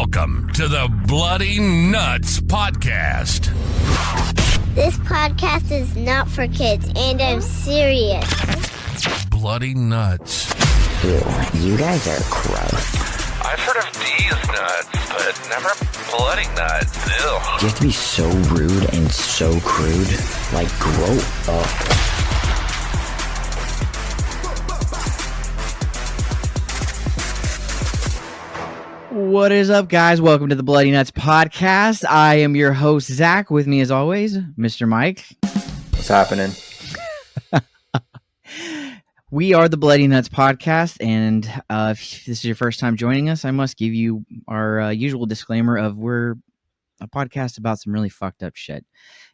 Welcome to the Bloody Nuts Podcast. This podcast is not for kids, and I'm serious. Bloody Nuts. Ew, you guys are gross. I've heard of these nuts, but never bloody nuts. Ew. You have to be so rude and so crude. Like, grow up. What is up, guys? Welcome to the Bloody Nuts Podcast. I am your host, Zach. With me, as always, Mr. Mike. What's happening? We are the Bloody Nuts Podcast, and if this is your first time joining us, I must give you our usual disclaimer of we're a podcast about some really fucked up shit,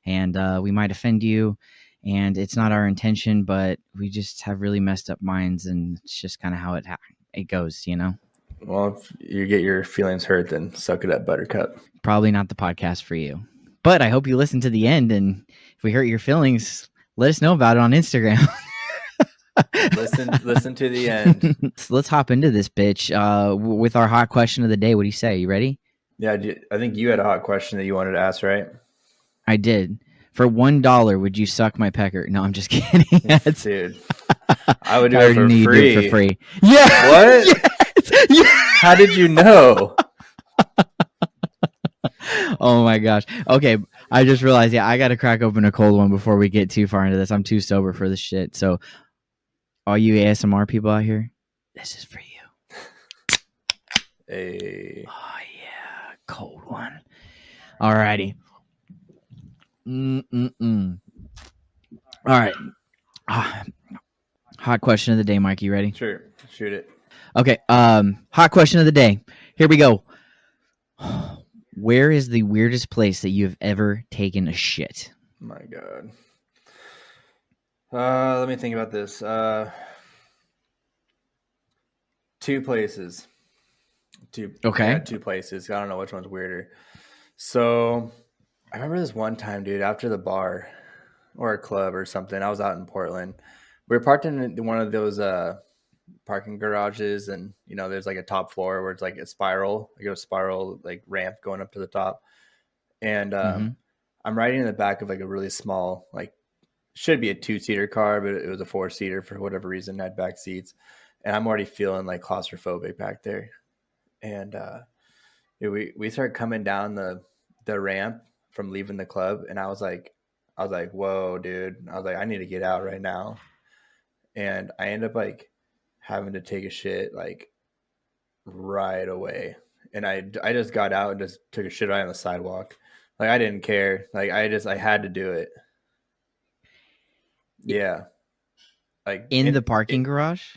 and we might offend you, and it's not our intention, but we just have really messed up minds, and it's just kind of how it goes, you know? Well, if you get your feelings hurt, then suck it up, Buttercup. Probably not the podcast for you. But I hope you listen to the end, and if we hurt your feelings, let us know about it on Instagram. Listen to the end. Let's hop into this bitch with our hot question of the day. What do you say? You ready? Yeah, I think you had a hot question that you wanted to ask, right? I did. For $1, would you suck my pecker? No, I'm just kidding. Dude, I would do it for free. Do it for free. Yeah. What? Yes! Yeah. How did you know? Oh my gosh. Okay, I just realized, I got to crack open a cold one before we get too far into this. I'm too sober for this shit. So, all you ASMR people out here, this is for you. Hey. Oh yeah, cold one. Alrighty. All right. Hot question of the day, Mike. You ready? Sure. Shoot it. Okay. Hot question of the day. Here we go. Where is the weirdest place that you have ever taken a shit? My God. Let me think about this. Two places. Okay. Yeah, two places. I don't know which one's weirder. So I remember this one time, dude, after the bar or a club or something. I was out in Portland. We were parked in one of those parking garages, and there's like a top floor where it's like a spiral like ramp going up to the top. And I'm riding in the back of like a really small, like should be a 2-seater car, but it was a 4-seater for whatever reason. I had back seats, and I'm already feeling like claustrophobic back there. And we started coming down the ramp from leaving the club, and I was like, whoa, dude. I was like, I need to get out right now. And I end up like having to take a shit like right away. And I just got out and just took a shit right on the sidewalk. Like I didn't care. Like I had to do it. Yeah. Like in the parking garage?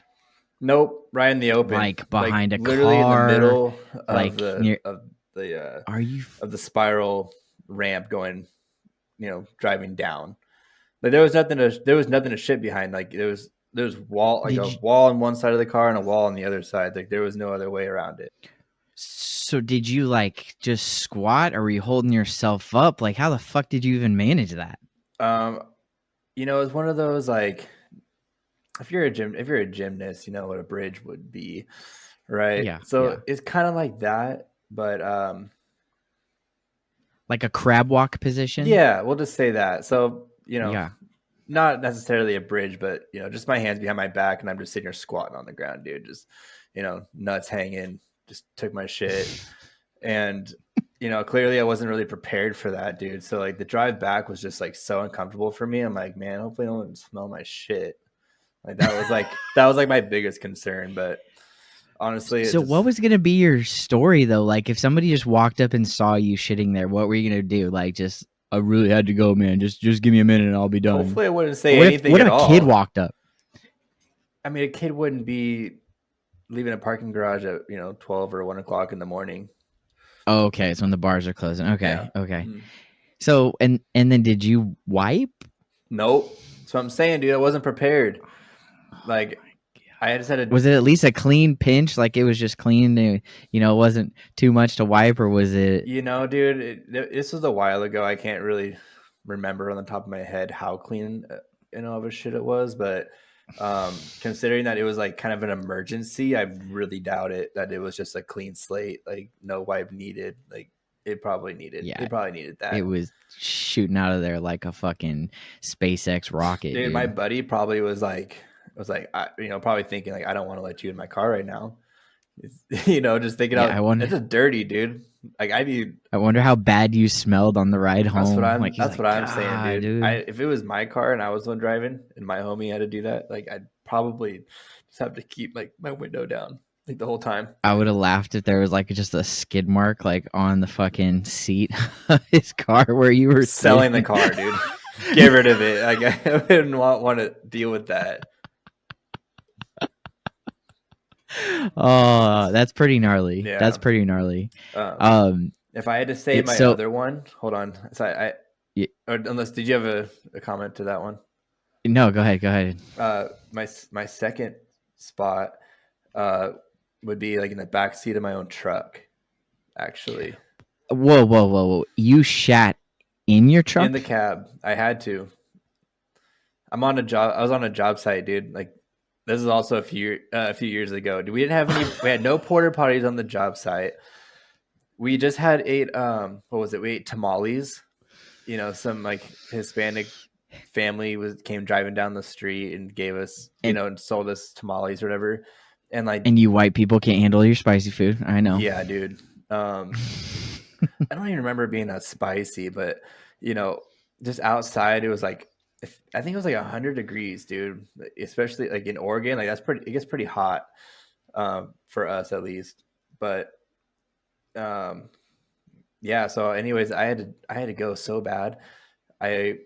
Nope, right in the open. Like behind a literally car. In the middle of like the spiral ramp going, driving down. Like there was nothing to shit behind. Like there was wall, like a wall on one side of the car and a wall on the other side. Like there was no other way around it. So did you like just squat, or were you holding yourself up? Like how the fuck did you even manage that? It's one of those like if you're a gymnast, you know what a bridge would be, right? Yeah. So it's kind of like that, but like a crab walk position. Yeah, we'll just say that. So yeah. Not necessarily a bridge, but just my hands behind my back, and I'm just sitting here squatting on the ground, dude. Just nuts hanging. Just took my shit, and clearly I wasn't really prepared for that, dude. So like the drive back was just like so uncomfortable for me. I'm like, man, hopefully no one smell my shit. Like that was like my biggest concern. But honestly, so what was gonna be your story though? Like if somebody just walked up and saw you shitting there, what were you gonna do? Like just I really had to go, man. Just give me a minute and I'll be done. Hopefully I wouldn't say anything at all. What if a kid walked up? I mean, a kid wouldn't be leaving a parking garage at 12 or 1 o'clock in the morning. Oh, okay. It's when the bars are closing. Okay. Yeah. Okay. Mm-hmm. So and then did you wipe? Nope. That's what I'm saying, dude. I wasn't prepared. Like I just had to. Was it at least a clean pinch? Like it was just clean, it wasn't too much to wipe, or was it? Dude, this was a while ago. I can't really remember on the top of my head how clean, of a shit it was, but Considering that it was like kind of an emergency, I really doubt it that it was just a clean slate, like no wipe needed. Like it probably needed that. It was shooting out of there like a fucking SpaceX rocket, Dude, dude. my buddy probably was like, probably thinking like, I don't want to let you in my car right now. Just thinking Yeah, out. It's just dirty, dude. Like I wonder how bad you smelled on the ride home. That's what I'm saying, dude. If it was my car and I was the one driving and my homie had to do that, like I'd probably just have to keep like my window down like the whole time. I would have laughed if there was like just a skid mark like on the fucking seat of his car where you were selling the car, dude. Get rid of it. Like I wouldn't want to deal with that. Oh, that's pretty gnarly. Yeah. That's pretty gnarly. If I had to say my other one, hold on. So did you have a comment to that one? No, go ahead. My second spot would be like in the back seat of my own truck, actually. Whoa. You shat in your truck? In the cab. I had to. I was on a job site, dude. Like this is also a few years ago. We didn't have any. We had no porta potties on the job site. We just had ate we ate tamales. Some like Hispanic family came driving down the street and gave us and sold us tamales or whatever. And you white people can't handle your spicy food. I know. Yeah, dude. I don't even remember it being that spicy, but just outside it was like. I think it was like 100 degrees, dude. Especially like in Oregon, like it gets pretty hot for us at least. But yeah. So, anyways, I had to go so bad. I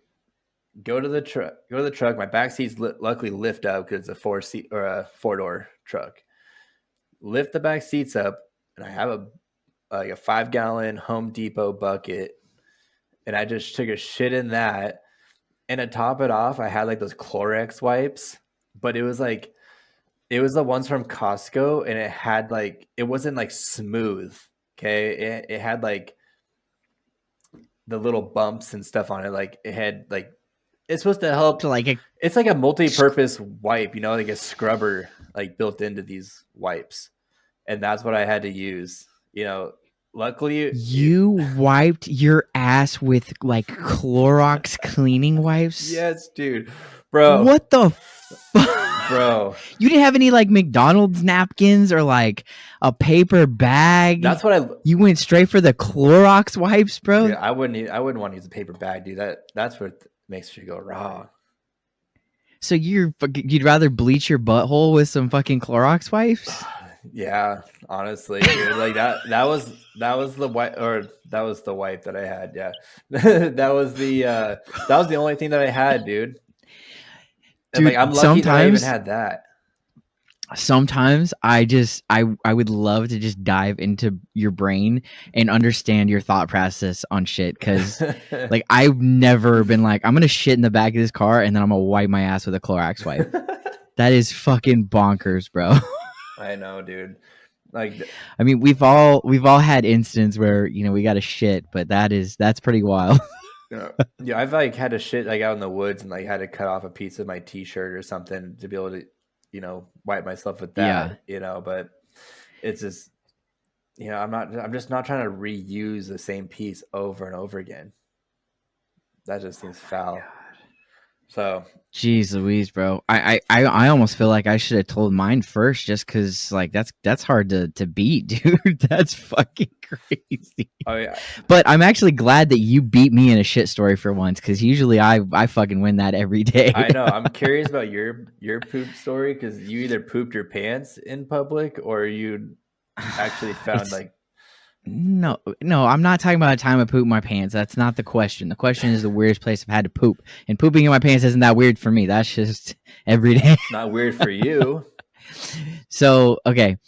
go to the truck. My back seats luckily lift up because it's a 4-seat or a 4-door truck. Lift the back seats up, and I have a 5-gallon Home Depot bucket, and I just took a shit in that. And to top it off, I had like those Clorox wipes, but it was the ones from Costco, and it had like, it wasn't like smooth. Okay. It had like the little bumps and stuff on it. Like it had like, it's supposed to help to it's like a multi-purpose wipe, like a scrubber, like built into these wipes. And that's what I had to use, Luckily, you wiped your ass with like Clorox cleaning wipes. Yes, dude, bro. What the fuck, bro? You didn't have any like McDonald's napkins or like a paper bag. That's what You went straight for the Clorox wipes, bro. Yeah, I wouldn't want to use a paper bag, dude. That's what makes you go wrong. So you'd rather bleach your butthole with some fucking Clorox wipes? Yeah, honestly, dude, like that was the wipe, or that was the wipe that I had. Yeah, that was the only thing that I had, dude. And Dude, I'm lucky that I even had that. Sometimes I would love to just dive into your brain and understand your thought process on shit, because like I've never been like, I'm gonna shit in the back of this car and then I'm gonna wipe my ass with a Clorox wipe. That is fucking bonkers, bro. I know, dude. Like, I mean, we've all had instances where we got to shit, but that's pretty wild. Yeah, I've like had to shit like out in the woods and like had to cut off a piece of my t-shirt or something to be able to wipe myself with that. Yeah. But it's just I'm just not trying to reuse the same piece over and over again. That just seems foul. So, jeez Louise, bro. I almost feel like I should have told mine first, just because like that's hard to beat, dude. That's fucking crazy. Oh yeah. But I'm actually glad that you beat me in a shit story for once, because usually I fucking win that every day. I know. I'm curious about your poop story, because you either pooped your pants in public or you actually found like. No, I'm not talking about a time I pooped my pants. That's not the question. The question is the weirdest place I've had to poop. And pooping in my pants isn't that weird for me. That's just every day. It's not weird for you. So, okay.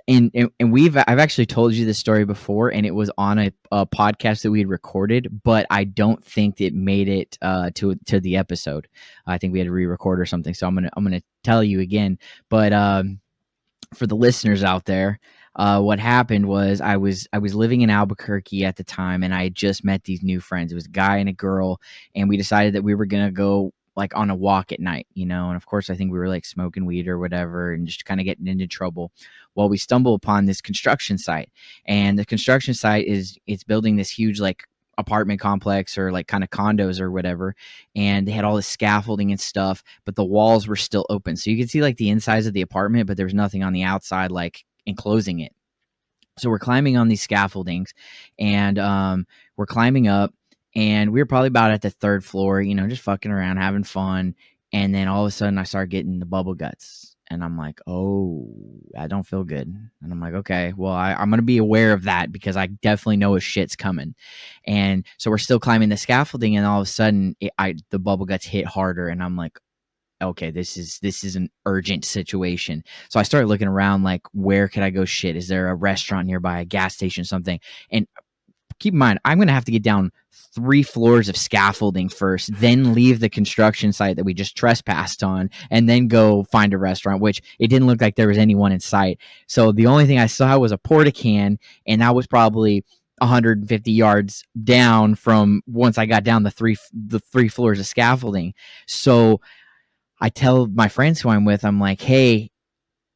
And I've actually told you this story before, and it was on a podcast that we had recorded, but I don't think it made it to the episode. I think we had to re-record or something. So I'm gonna tell you again. But for the listeners out there, what happened was I was living in Albuquerque at the time, and I had just met these new friends. It was a guy and a girl, and we decided that we were gonna go like on a walk at night, you know, and of course I think we were like smoking weed or whatever and just kind of getting into trouble. Well, we stumble upon this construction site, and the construction site it's building this huge like apartment complex or like kind of condos or whatever, and they had all this scaffolding and stuff, but the walls were still open, so you could see like the insides of the apartment, but there was nothing on the outside like enclosing it. So we're climbing on these scaffoldings, and we're climbing up, and we were probably about at the third floor, you know, just fucking around, having fun. And then all of a sudden I start getting the bubble guts, and I'm like, oh, I don't feel good. And I'm like, okay, well, I'm going to be aware of that because I definitely know a shit's coming. And so we're still climbing the scaffolding, and all of a sudden the bubble guts hit harder, and I'm like, okay, this is an urgent situation. So I started looking around, like, where could I go shit? Is there a restaurant nearby, a gas station, something? And keep in mind, I'm going to have to get down 3 floors of scaffolding first, then leave the construction site that we just trespassed on, and then go find a restaurant, which it didn't look like there was anyone in sight. So the only thing I saw was a porta-can, and that was probably 150 yards down from once I got down the three floors of scaffolding. So I tell my friends who I'm with, I'm like, hey,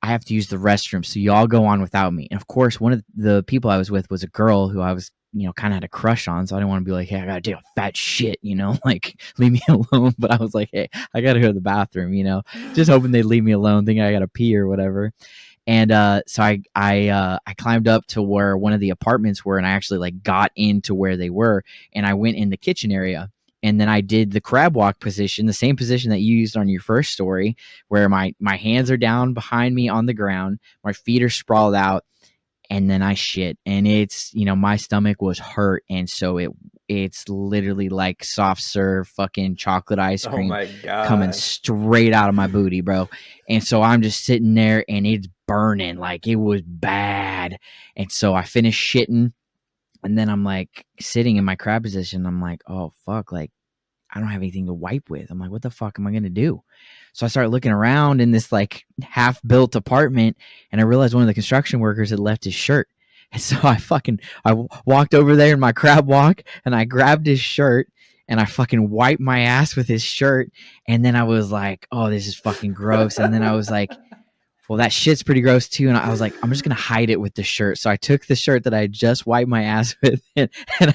I have to use the restroom, so y'all go on without me. And of course, one of the people I was with was a girl who I was, you know, kind of had a crush on. So I didn't want to be like, hey, I gotta take a fat shit, you know, like leave me alone. But I was like, hey, I gotta go to the bathroom, you know, just hoping they'd leave me alone, thinking I gotta pee or whatever. And so I climbed up to where one of the apartments were, and I actually like got into where they were, and I went in the kitchen area. And then I did the crab walk position, the same position that you used on your first story, where my hands are down behind me on the ground, my feet are sprawled out, and then I shit. And it's, you know, my stomach was hurt, and so it's literally like soft serve fucking chocolate ice Oh cream my coming god. straight out of my booty, bro. And so I'm just sitting there, and it's burning, like it was bad. And so I finished shitting. And then I'm like sitting in my crab position. I'm like, oh, fuck. Like, I don't have anything to wipe with. I'm like, what the fuck am I going to do? So I started looking around in this like half built apartment, and I realized one of the construction workers had left his shirt. And so I walked over there in my crab walk, and I grabbed his shirt, and I fucking wiped my ass with his shirt. And then I was like, oh, this is fucking gross. And then I was like, well, that shit's pretty gross too. And I was like, I'm just going to hide it with the shirt. So I took the shirt that I just wiped my ass with and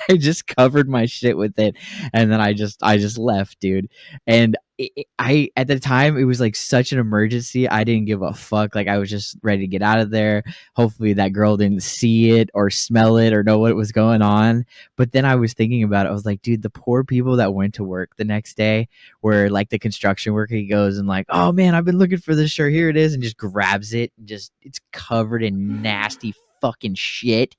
I just covered my shit with it. And then I just left, dude. And I, at the time, it was like such an emergency. I didn't give a fuck. Like, I was just ready to get out of there. Hopefully that girl didn't see it or smell it or know what was going on. But then I was thinking about it. I was like, dude, the poor people that went to work the next day, where like the construction worker, he goes and like, oh man, I've been looking for this shirt. Here it is. And just grabs it and just, it's covered in nasty fucking shit.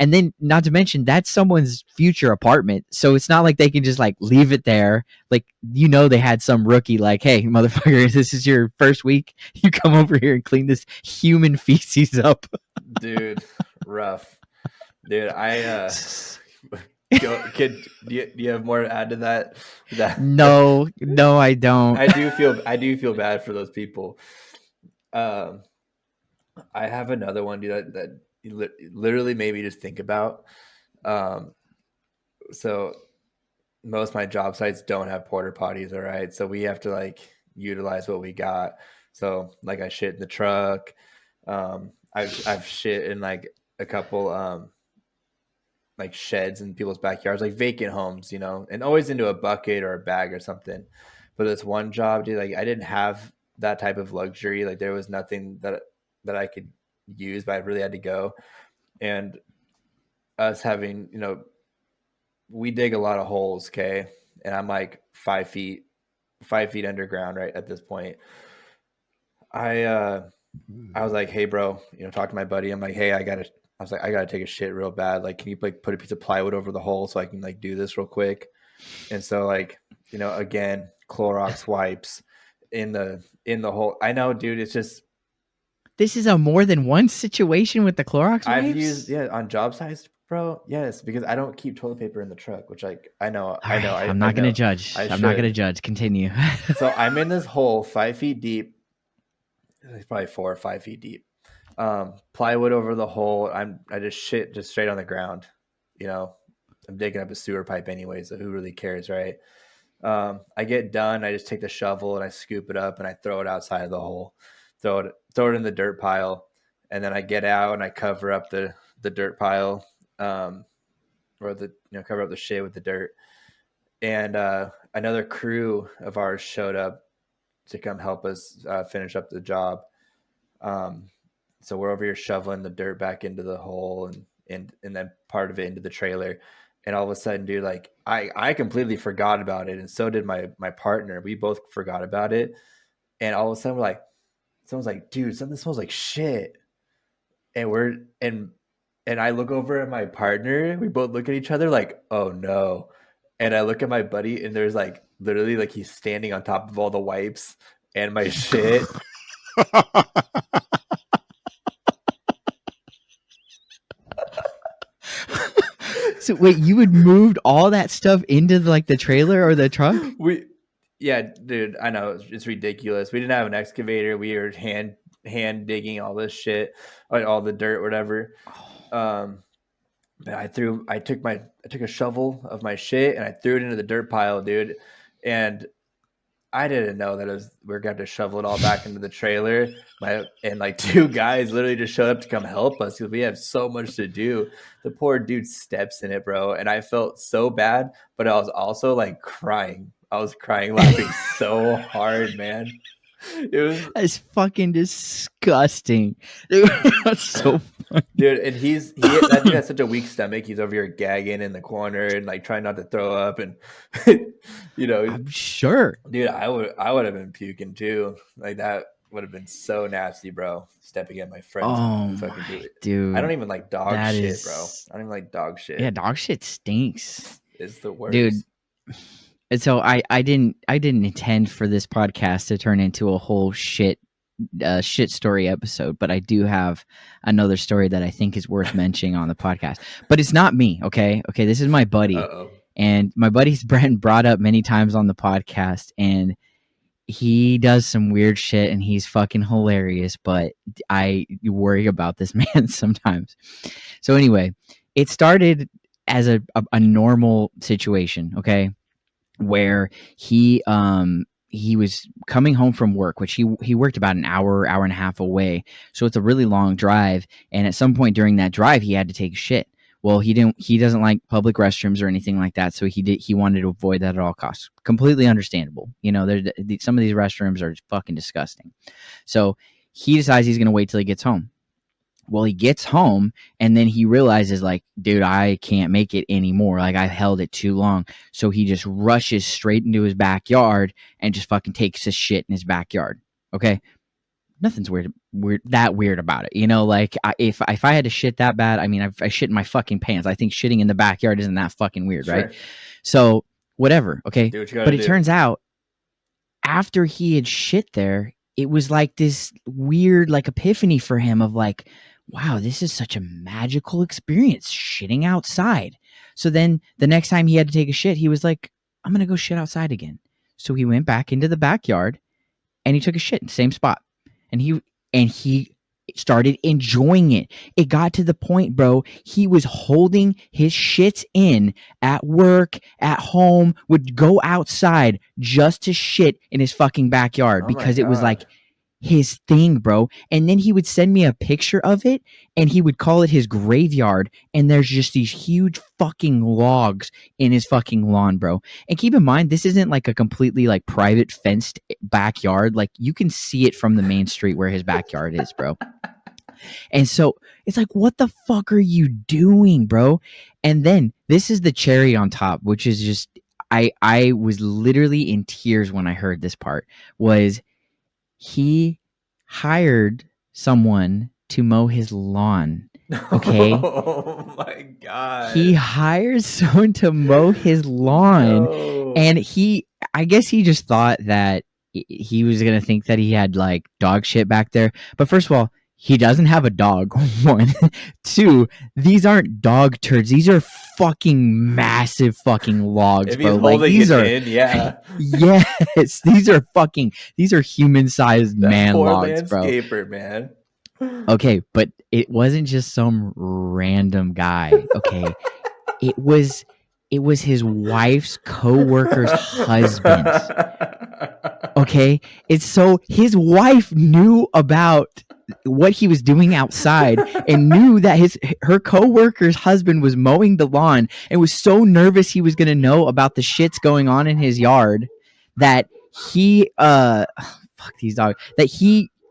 And then, not to mention, that's someone's future apartment. So it's not like they can just like leave it there. Like, you know, they had some rookie like, hey, motherfucker, this is your first week. You come over here and clean this human feces up. Dude, rough. Dude, do you have more to add to that? No, I don't. I do feel bad for those people. I have another one, dude, that literally made me just think about. So most of my job sites don't have porta potties, all right? So we have to like utilize what we got. So like I shit in the truck. I've shit in like a couple like sheds in people's backyards, like vacant homes, you know, and always into a bucket or a bag or something. But this one job, dude, like I didn't have that type of luxury. Like there was nothing that I could use, but I really had to go. And us having, you know, we dig a lot of holes, okay? And I'm like 5 feet underground right at this point. I was like, hey bro, you know, talk to my buddy. I'm like, hey, I gotta take a shit real bad. Like, can you like put a piece of plywood over the hole so I can like do this real quick? And so like, you know, again, Clorox wipes in the hole. I know, dude, it's just, This is a more than one situation with the Clorox wipes? I've used, on job sites, bro. Yes, because I don't keep toilet paper in the truck, which like I know. I'm not going to judge. I'm not going to judge. Continue. So I'm in this hole 5 feet deep. It's probably 4 or 5 feet deep. Plywood over the hole. I just shit just straight on the ground. You know, I'm digging up a sewer pipe anyway, so who really cares, right? I get done. I just take the shovel and I scoop it up and I throw it outside of the hole, throw it in the dirt pile. And then I get out and I cover up the dirt pile, or cover up the shit with the dirt. And another crew of ours showed up to come help us finish up the job. So we're over here shoveling the dirt back into the hole and then part of it into the trailer. And all of a sudden, dude, like I completely forgot about it. And so did my partner. We both forgot about it. And all of a sudden we're like, someone's like, dude, something smells like shit. And I look over at my partner. We both look at each other like, oh no. And I look at my buddy and there's like literally like he's standing on top of all the wipes and my shit. So wait, you had moved all that stuff into like the trailer or the truck? Yeah, dude, I know it's ridiculous. We didn't have an excavator. We were hand digging all this shit, all the dirt, whatever. But I took a shovel of my shit and I threw it into the dirt pile, dude. And I didn't know that we were going to shovel it all back into the trailer. And like two guys literally just showed up to come help us because we have so much to do. The poor dude steps in it, bro. And I felt so bad, but I was also like crying. I was crying, laughing so hard, man. That's fucking disgusting. Dude, that's so funny. Dude, and that dude has such a weak stomach. He's over here gagging in the corner and like trying not to throw up, and I'm sure. Dude, I would have been puking too. Like that would have been so nasty, bro. Stepping at my friend's dude. I don't even like dog shit, bro. I don't even like dog shit. Yeah, dog shit stinks. It's the worst. Dude. And so I didn't intend for this podcast to turn into a whole shit story episode, but I do have another story that I think is worth mentioning on the podcast. But it's not me, okay? Okay, this is my buddy. Uh-oh. And my buddy's Brent brought up many times on the podcast, and he does some weird shit and he's fucking hilarious, but I worry about this man sometimes. So anyway, it started as a normal situation, okay? Where he was coming home from work, which he worked about an hour and a half away. So it's a really long drive. And at some point during that drive, he had to take a shit. Well, he doesn't like public restrooms or anything like that. So he wanted to avoid that at all costs. Completely understandable. Some of these restrooms are fucking disgusting. So he decides he's going to wait till he gets home. Well, he gets home and then he realizes like, dude, I can't make it anymore. Like I've held it too long. So he just rushes straight into his backyard and just fucking takes his shit in his backyard. Okay. Nothing's weird about it. Like if I had to shit that bad, I mean, I shit in my fucking pants. I think shitting in the backyard isn't that fucking weird. Sure. Right. So whatever. Okay. But it turns out after he had shit there, it was like this weird, like epiphany for him of like, wow, this is such a magical experience, shitting outside. So then the next time he had to take a shit, he was like, I'm going to go shit outside again. So he went back into the backyard and he took a shit in the same spot. And he started enjoying it. It got to the point, bro, he was holding his shits in at work, at home, would go outside just to shit in his fucking backyard because it was like his thing, bro. And then he would send me a picture of it and he would call it his graveyard. And there's just these huge fucking logs in his fucking lawn, bro. And keep in mind, this isn't like a completely like private fenced backyard. Like you can see it from the main street where his backyard is, bro. And so it's like, what the fuck are you doing, bro? And then this is the cherry on top, which is just, I was literally in tears when I heard this part, was he hired someone to mow his lawn. Okay. Oh my God. He hires someone to mow his lawn. No. And I guess he just thought that he was going to think that he had like dog shit back there. But first of all, he doesn't have a dog. 1, 2, these aren't dog turds. These are fucking massive fucking logs, if bro. He's like these are, yeah. Yes, these are human-sized man logs, bro. Landscaper, man. Okay, but it wasn't just some random guy. Okay, it was It was his wife's co-worker's husband. Okay, it's so his wife knew about what he was doing outside and knew that her co-worker's husband was mowing the lawn and was so nervous he was going to know about the shits going on in his yard that he fuck these dogs, that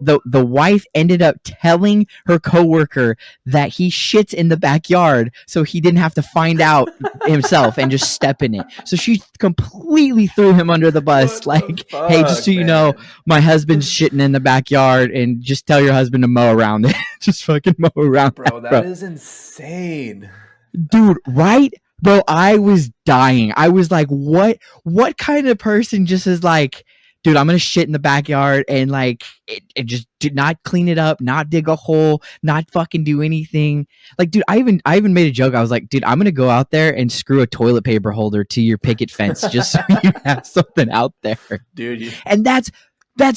the wife ended up telling her coworker that he shits in the backyard so he didn't have to find out himself and just step in it. So she completely threw him under the bus. Hey, just so you know, my husband's shitting in the backyard and just tell your husband to mow around it. Just fucking mow around. Bro, that is insane. Dude, right? Bro, I was dying. I was like, what kind of person just is like, dude, I'm gonna shit in the backyard and like it just did not clean it up, not dig a hole, not fucking do anything. Like, dude, I even made a joke. I was like, dude, I'm gonna go out there and screw a toilet paper holder to your picket fence just so you have something out there, dude. And that's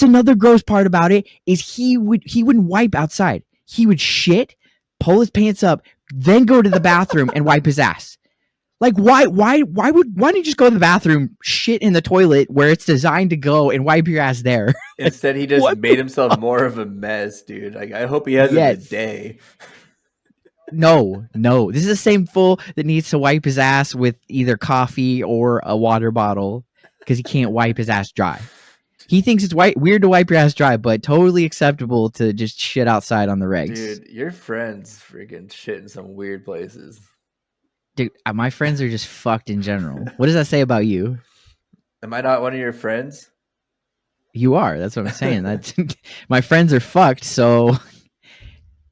another gross part about it is he wouldn't wipe outside. He would shit, pull his pants up, then go to the bathroom and wipe his ass. Like, why don't you just go to the bathroom, shit in the toilet where it's designed to go and wipe your ass there? Instead, he just made himself more of a mess, dude. Like, I hope he has a bidet. No. This is the same fool that needs to wipe his ass with either coffee or a water bottle because he can't wipe his ass dry. He thinks it's weird to wipe your ass dry, but totally acceptable to just shit outside on the regs. Dude, your friends freaking shit in some weird places. Dude, my friends are just fucked in general. What does that say about you? Am I not one of your friends? You are. That's what I'm saying. That's my friends are fucked, so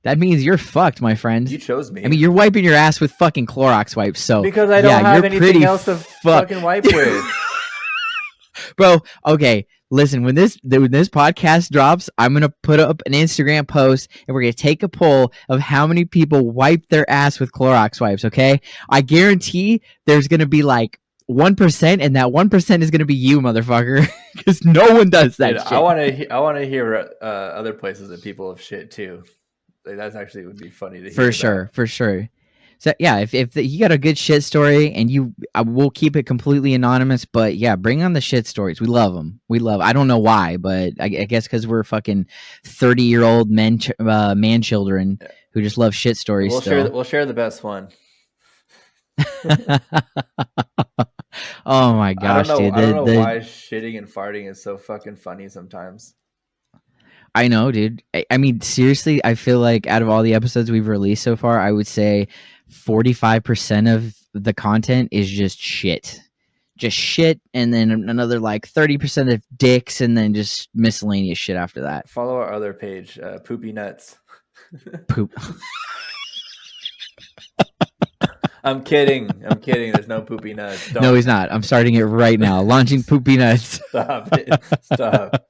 that means you're fucked, my friend. You chose me. I mean, you're wiping your ass with fucking Clorox wipes, so because I don't have anything else to fucking wipe with. Bro, okay. Listen, when this podcast drops, I'm going to put up an Instagram post and we're going to take a poll of how many people wipe their ass with Clorox wipes, okay? I guarantee there's going to be like 1% and that 1% is going to be you, motherfucker, because no one does that shit. I want to hear other places that people have shit too. Like, that's actually would be funny to hear. For sure. So yeah, if you got a good shit story and we'll keep it completely anonymous, but yeah, bring on the shit stories. We love them. I don't know why, but I guess because we're fucking 30-year-old man children who just love shit stories. We'll share the best one. Oh my gosh, dude! I don't know why shitting and farting is so fucking funny sometimes. I know, dude. I mean, seriously, I feel like out of all the episodes we've released so far, I would say 45% of the content is just shit. And then another like 30% of dicks, and then just miscellaneous shit after that. Follow our other page, Poopy Nuts. Poop. I'm kidding. There's no Poopy Nuts. No, he's not. I'm starting it right now. Launching Poopy Nuts. Stop it. Stop.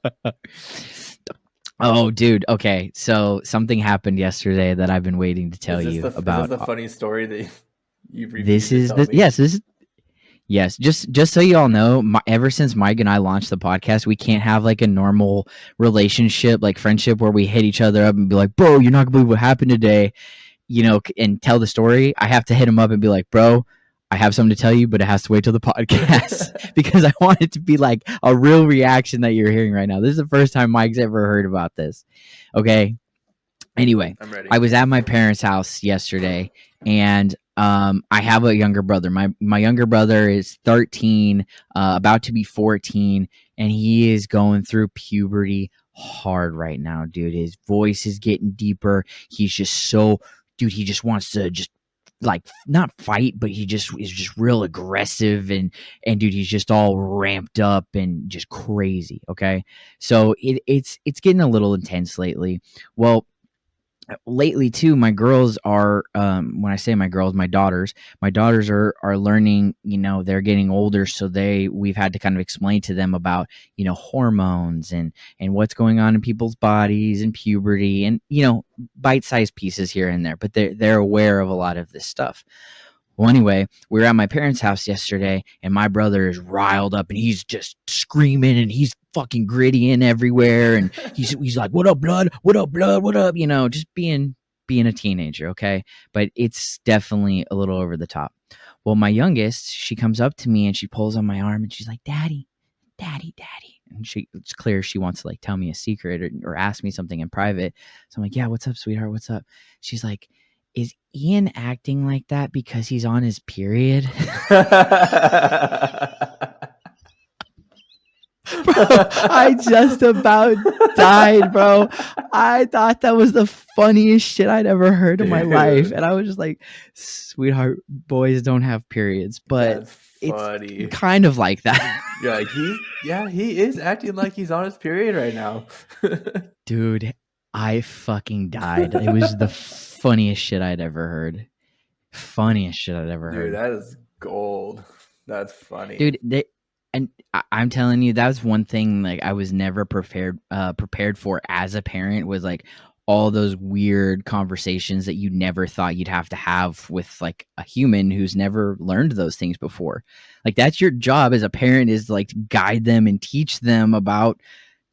Oh, dude. Okay. So something happened yesterday that I've been waiting to tell you about. Is this the funny story that you've reviewed? Yes. Just so you all know, ever since Mike and I launched the podcast, we can't have like a normal relationship, like friendship, where we hit each other up and be like, bro, you're not gonna believe what happened today, and tell the story. I have to hit him up and be like, bro, I have something to tell you, but it has to wait till the podcast because I want it to be like a real reaction that you're hearing right now. This is the first time Mike's ever heard about this. Okay. Anyway, I'm ready. I was at my parents' house yesterday, and I have a younger brother. My younger brother is 13, about to be 14, and he is going through puberty hard right now, dude. His voice is getting deeper. He's just he just wants to just like not fight, but he just is just real aggressive and dude, he's just all ramped up and just crazy. Okay. So it's getting a little intense lately. Well, lately too, my girls are when I say my girls, my daughters are learning, they're getting older, so we've had to kind of explain to them about hormones and what's going on in people's bodies and puberty and bite-sized pieces here and there, but they're aware of a lot of this stuff. Well, anyway, we were at my parents' house yesterday, and my brother is riled up, and he's just screaming, and he's fucking grittying everywhere, and he's like, "What up, blood? What up, blood? What up?" Just being a teenager, okay? But it's definitely a little over the top. Well, my youngest, she comes up to me and she pulls on my arm and she's like, Daddy, Daddy, Daddy. And it's clear she wants to like tell me a secret or ask me something in private. So I'm like, yeah, what's up, sweetheart? What's up? She's like, is Ian acting like that because he's on his period? Bro, I just about died, bro. I thought that was the funniest shit I'd ever heard in my life. And I was just like, sweetheart, boys don't have periods. But That's funny. it's kind of like that. Yeah, he is acting like he's on his period right now. Dude, I fucking died. It was the funniest shit I'd ever heard. Funniest shit I'd ever heard. Dude, that is gold. That's funny. Dude, I'm telling you, that was one thing like I was never prepared for as a parent, was like all those weird conversations that you never thought you'd have to have with like a human who's never learned those things before. Like that's your job as a parent, is like to guide them and teach them about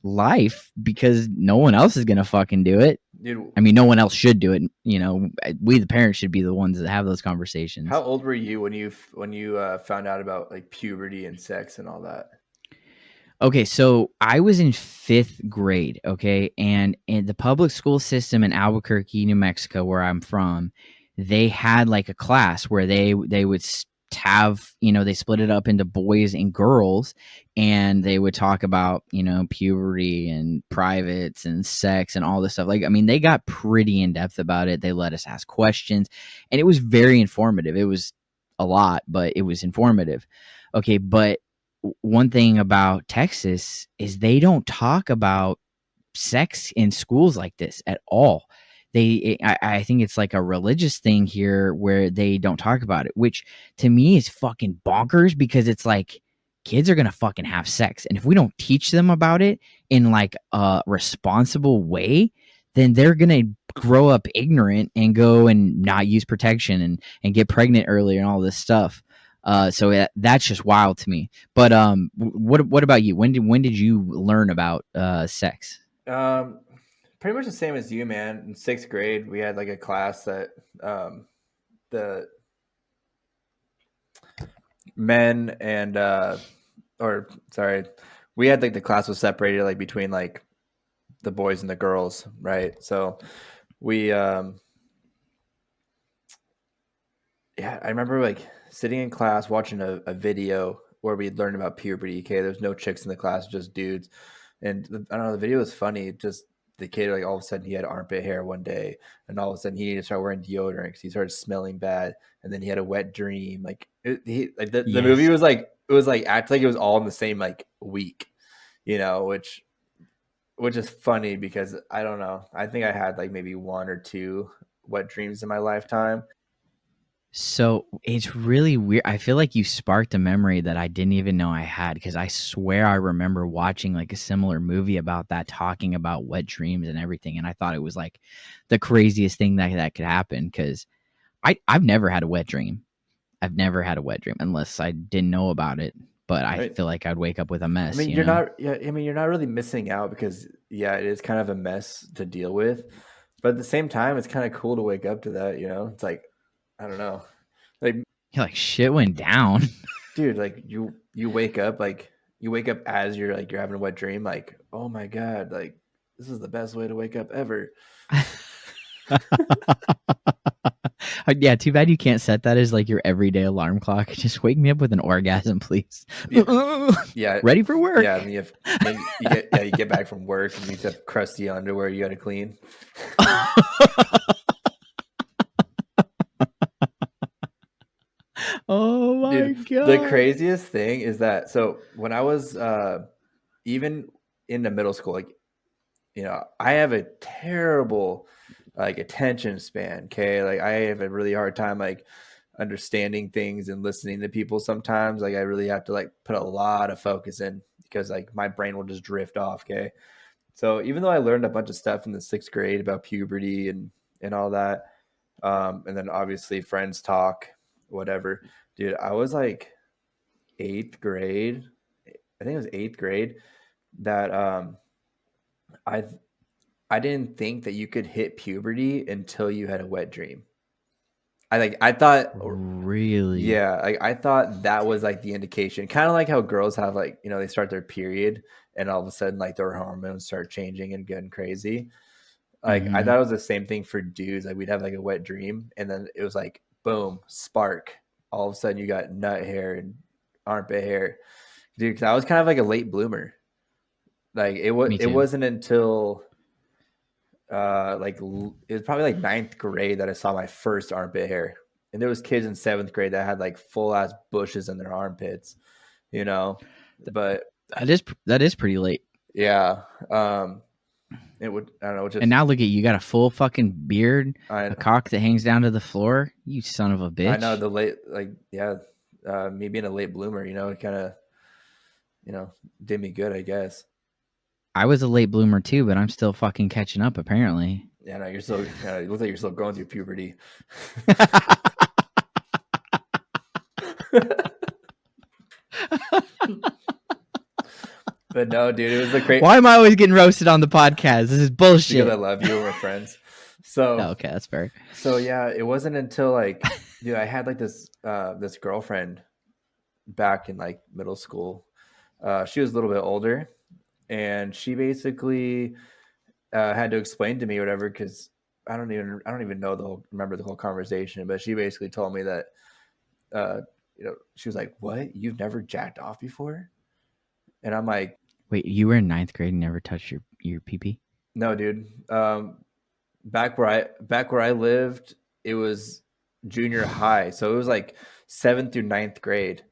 life, because no one else is gonna fucking do it. Dude, I mean, no one else should do it. You know, we the parents should be the ones that have those conversations. how old were you when you found out about like puberty and sex and all that? Okay, so I was in 5th grade, okay? And in the public school system in Albuquerque, New Mexico, where I'm from, they had like a class where they would have, you know, they split it up into boys and girls, and they would talk about, you know, puberty and privates and sex and all this stuff. Like, I mean, they got pretty in depth about it. They let us ask questions, and it was very informative. It was a lot, but it was informative. Okay, but one thing about Texas is they don't talk about sex in schools like this at all. I think it's like a religious thing here where they don't talk about it, which to me is fucking bonkers, because it's like kids are gonna fucking have sex, and if we don't teach them about it in like a responsible way, then they're gonna grow up ignorant and go and not use protection and get pregnant early and all this stuff. So that's just wild to me. But what about you? When did you learn about sex? Pretty much the same as you, man. In 6th grade, we had like a class that the men and we had like the class was separated like between like the boys and the girls, right? So we I remember like sitting in class watching a video where we'd learn about puberty. Okay, there's no chicks in the class, just dudes. And I don't know, the video was funny. Just the kid, like all of a sudden he had armpit hair one day, and all of a sudden he needed to start wearing deodorant because he started smelling bad. And then he had a wet dream. Like the movie was like, it was like act like it was all in the same like week, you know, which is funny because I don't know. I think I had like maybe 1 or 2 wet dreams in my lifetime. So it's really weird. I feel like you sparked a memory that I didn't even know I had, because I swear I remember watching like a similar movie about that, talking about wet dreams and everything. And I thought it was like the craziest thing that could happen, because I've never had a wet dream. I've never had a wet dream unless I didn't know about it. But I feel like I'd wake up with a mess. I mean, you're not really missing out, because it is kind of a mess to deal with. But at the same time, it's kind of cool to wake up to that, you know? It's like, I don't know. Like, you're like, shit went down. Dude, like you wake up as you're having a wet dream, like, oh my God, like this is the best way to wake up ever. Yeah, too bad you can't set that as like your everyday alarm clock. Just wake me up with an orgasm, please. Yeah. Ready for work. Yeah, and you get back from work and you have crusty underwear you gotta clean. Oh my God. The craziest thing is that, so when I was even in the middle school, like, you know, I have a terrible like attention span. Okay. Like I have a really hard time like understanding things and listening to people sometimes. Like I really have to like put a lot of focus in, because like my brain will just drift off. Okay. So even though I learned a bunch of stuff in the 6th grade about puberty and all that, and then obviously friends talk, whatever, dude, I was like 8th grade. I think it was 8th grade that I didn't think that you could hit puberty until you had a wet dream. I thought Really? Yeah, like I thought that was like the indication, kind of like how girls have like, you know, they start their period and all of a sudden like their hormones start changing and getting crazy. Like I Mhm. thought it was the same thing for dudes. Like we'd have like a wet dream and then it was like boom, spark. All of a sudden you got nut hair and armpit hair. Dude, 'cause I was kind of like a late bloomer. Like Me it too. wasn't until it was probably like ninth grade that I saw my first armpit hair. And there was kids in seventh grade that had like full ass bushes in their armpits, you know. But That is pretty late. yeah, it would, I don't know, just And now look at you, got a full fucking beard, I a cock that hangs down to the floor. You son of a bitch. I know the late, like, yeah, me being a late bloomer, you know, it kind of, you know, did me good, I guess. I was a late bloomer too, but I'm still fucking catching up apparently. Yeah, no, you're still, you look like you're still going through puberty. But no, dude, it was a great. Why am I always getting roasted on the podcast? This is bullshit. Because I love you and we're friends. So Oh, okay, that's fair. So yeah, it wasn't until like, dude, I had like this this girlfriend back in like middle school. She was a little bit older, and she basically had to explain to me whatever, because I don't even remember the whole conversation, but she basically told me that you know, she was like, "What? You've never jacked off before?" And I'm like, Wait, you were in ninth grade and never touched your pee-pee? "No, dude. Back where I lived, it was junior high, so it was like 7th through ninth grade.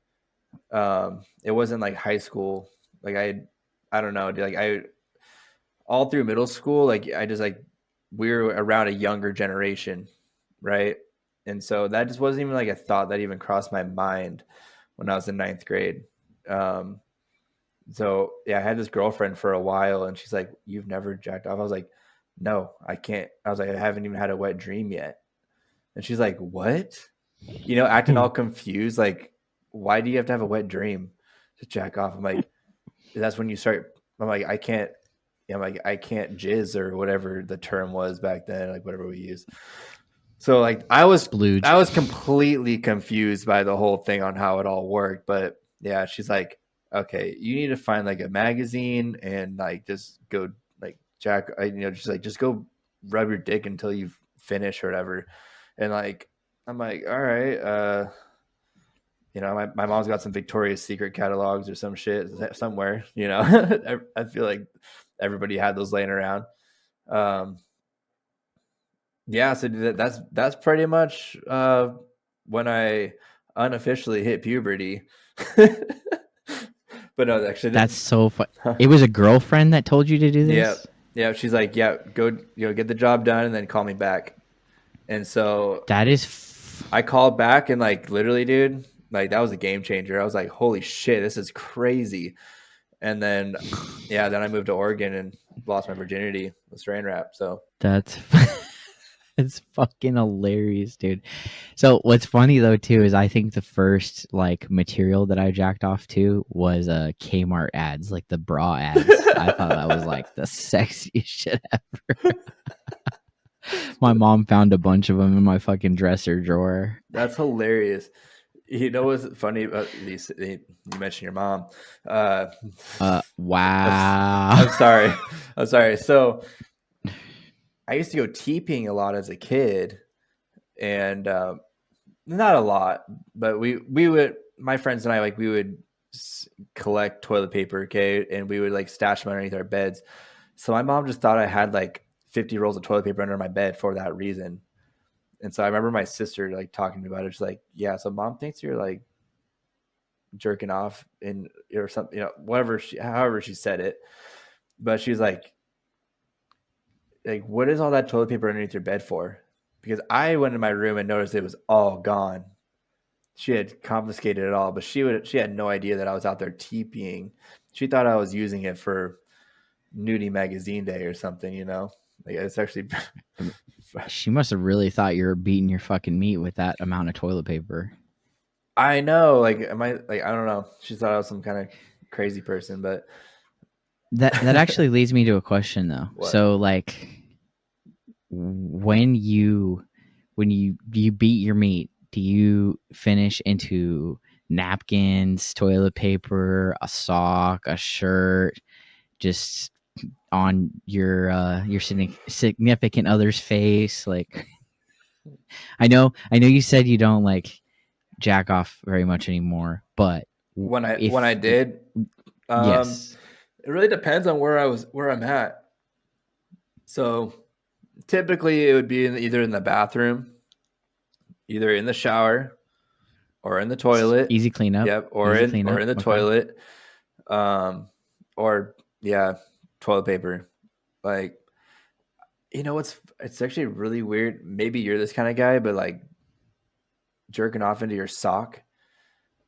It wasn't like high school. Like I don't know, dude, like I all through middle school, like I just like we were around a younger generation, right? And so that just wasn't even like a thought that even crossed my mind when I was in ninth grade. So yeah, I had this girlfriend for a while, and she's like, "You've never jacked off?" I was like, "No, I can't." I was like, "I haven't even had a wet dream yet." And she's like, "What?" You know, acting all confused, like, "Why do you have to have a wet dream to jack off?" I'm like, "That's when you start." I'm like, "I can't." I'm like, "I can't jizz," or whatever the term was back then, like whatever we used. So like, I was completely confused by the whole thing on how it all worked. But yeah, she's like, "Okay, you need to find like a magazine and like just go like just go rub your dick until you finish or whatever." And like, I'm like, "All right, you know, my mom's got some Victoria's Secret catalogs or some shit somewhere, you know." I feel like everybody had those laying around. Yeah, so that's pretty much when I unofficially hit puberty. But no, actually, That's so fun. It was a girlfriend that told you to do this? Yeah. She's like, "Yeah, go, get the job done and then call me back." And so That is I called back, and like literally, dude, like that was a game changer. I was like, "Holy shit, this is crazy." And then yeah, then I moved to Oregon and lost my virginity with Saran Wrap. So that's it's fucking hilarious, dude. So what's funny though too is I think the first like material that I jacked off to was Kmart ads, like the bra ads. I thought that was like the sexiest shit ever. My mom found a bunch of them in my fucking dresser drawer. That's hilarious. You know what's funny about these? You mentioned your mom. Wow. I'm sorry. So I used to go TPing a lot as a kid, and not a lot, but we would, my friends and I, like we would collect toilet paper, okay, and we would like stash them underneath our beds. So my mom just thought I had like 50 rolls of toilet paper under my bed for that reason. And so I remember my sister like talking to me about it. She's like, "Yeah, so mom thinks you're like jerking off in or something, you know, however she said it." But she's like, "What is all that toilet paper underneath your bed for?" Because I went in my room and noticed it was all gone. She had confiscated it all, but she had no idea that I was out there TPing. She thought I was using it for nudie magazine day or something, you know. Like it's actually She must have really thought you were beating your fucking meat with that amount of toilet paper. I know, like, am I like, I don't know. She thought I was some kind of crazy person, but that actually leads me to a question though. What? So like when you beat your meat, do you finish into napkins, toilet paper, a sock, a shirt, just on your significant other's face? Like, I know you said you don't like jack off very much anymore, but when I did, yes, it really depends on where I'm at. So typically it would be either in the bathroom, either in the shower, or in the toilet. easy cleanup. Yep, or Easy in cleanup. the Okay. toilet. Or toilet paper. Like, it's actually really weird. Maybe you're this kind of guy, but like jerking off into your sock.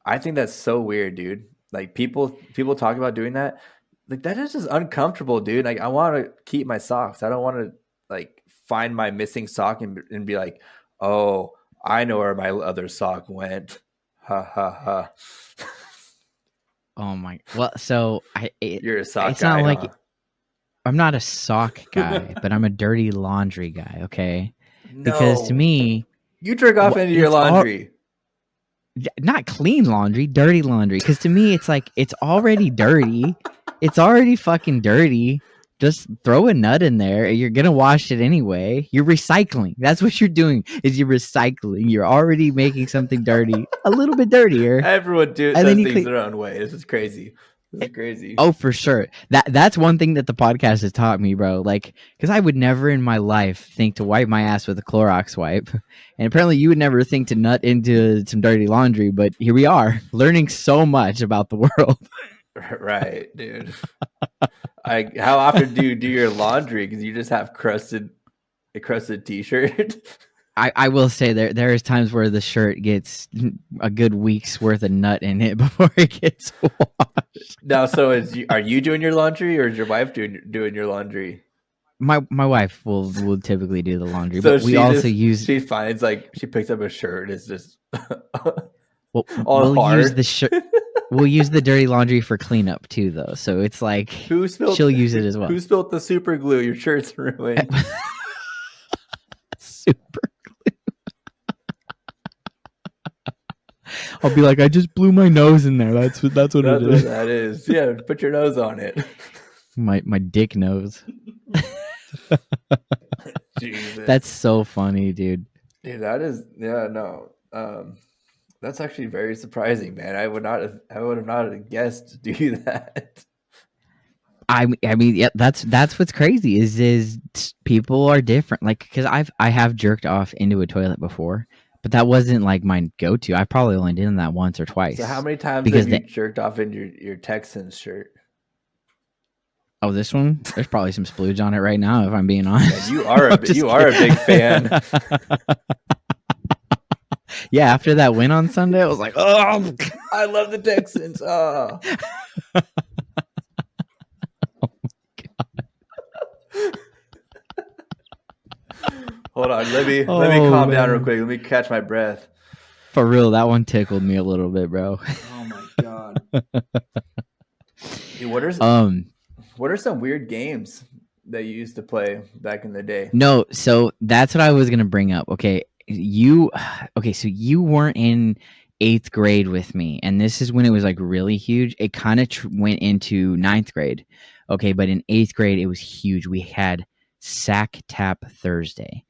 I think that's so weird, dude. Like people talk about doing that. Like that is just uncomfortable, dude. Like I want to keep my socks. I don't want to like find my missing sock and be like, oh, I know where my other sock went. Ha ha ha. Oh my. Well, so You're a sock it's guy, not like huh? I'm not a sock guy, but I'm a dirty laundry guy. Okay, because to No. me, You jerk off into your it's all laundry. not clean laundry, dirty laundry. Because to me, it's like it's already dirty. It's already fucking dirty. Just throw a nut in there. You're gonna wash it anyway. You're recycling. That's what you're doing. Is you're recycling. You're already making something dirty a little bit dirtier, Everyone and does then you things clean. their own way. This is crazy. This is crazy. Oh, for sure. That's one thing that the podcast has taught me, bro. Like, because I would never in my life think to wipe my ass with a Clorox wipe, and apparently you would never think to nut into some dirty laundry. But here we are, learning so much about the world. Right, dude. How often do you do your laundry? Because you just have a crusted t-shirt. I will say there is times where the shirt gets a good week's worth of nut in it before it gets washed. Now, so are you doing your laundry or is your wife doing your laundry? My wife will typically do the laundry, So but we also use she finds like she picks up a shirt. It's just we'll hard. use the shirt. We'll use the dirty laundry for cleanup too, though. So it's like she'll use it as well. Who spilled the super glue? Your shirt's ruined. Super glue. I'll be like, I just blew my nose in there. That's what That's it what is. that is. Yeah, put your nose on it. My dick nose. Jesus. That's so funny, dude. Dude, that is no. That's actually very surprising, man. I would have not guessed to do that. I mean, yeah, that's what's crazy is people are different. Like, because I have jerked off into a toilet before, but that wasn't like my go-to. I probably only did that once or twice. So how many times Because have you jerked off in your Texans shirt? Oh, this one? There's probably some splooge on it right now, if I'm being honest. Yeah, you are a big fan. Yeah, after that win on Sunday, I was like, oh, I love the Texans. Oh. Hold on, let me calm down real quick. Let me catch my breath. For real, that one tickled me a little bit, bro. Oh my god. Dude, what are some weird games that you used to play back in the day? No, so that's what I was gonna bring up. Okay, so you weren't in 8th grade with me, and this is when it was like really huge. It kind of went into 9th grade. Okay, but in 8th grade, it was huge. We had Sack Tap Thursday,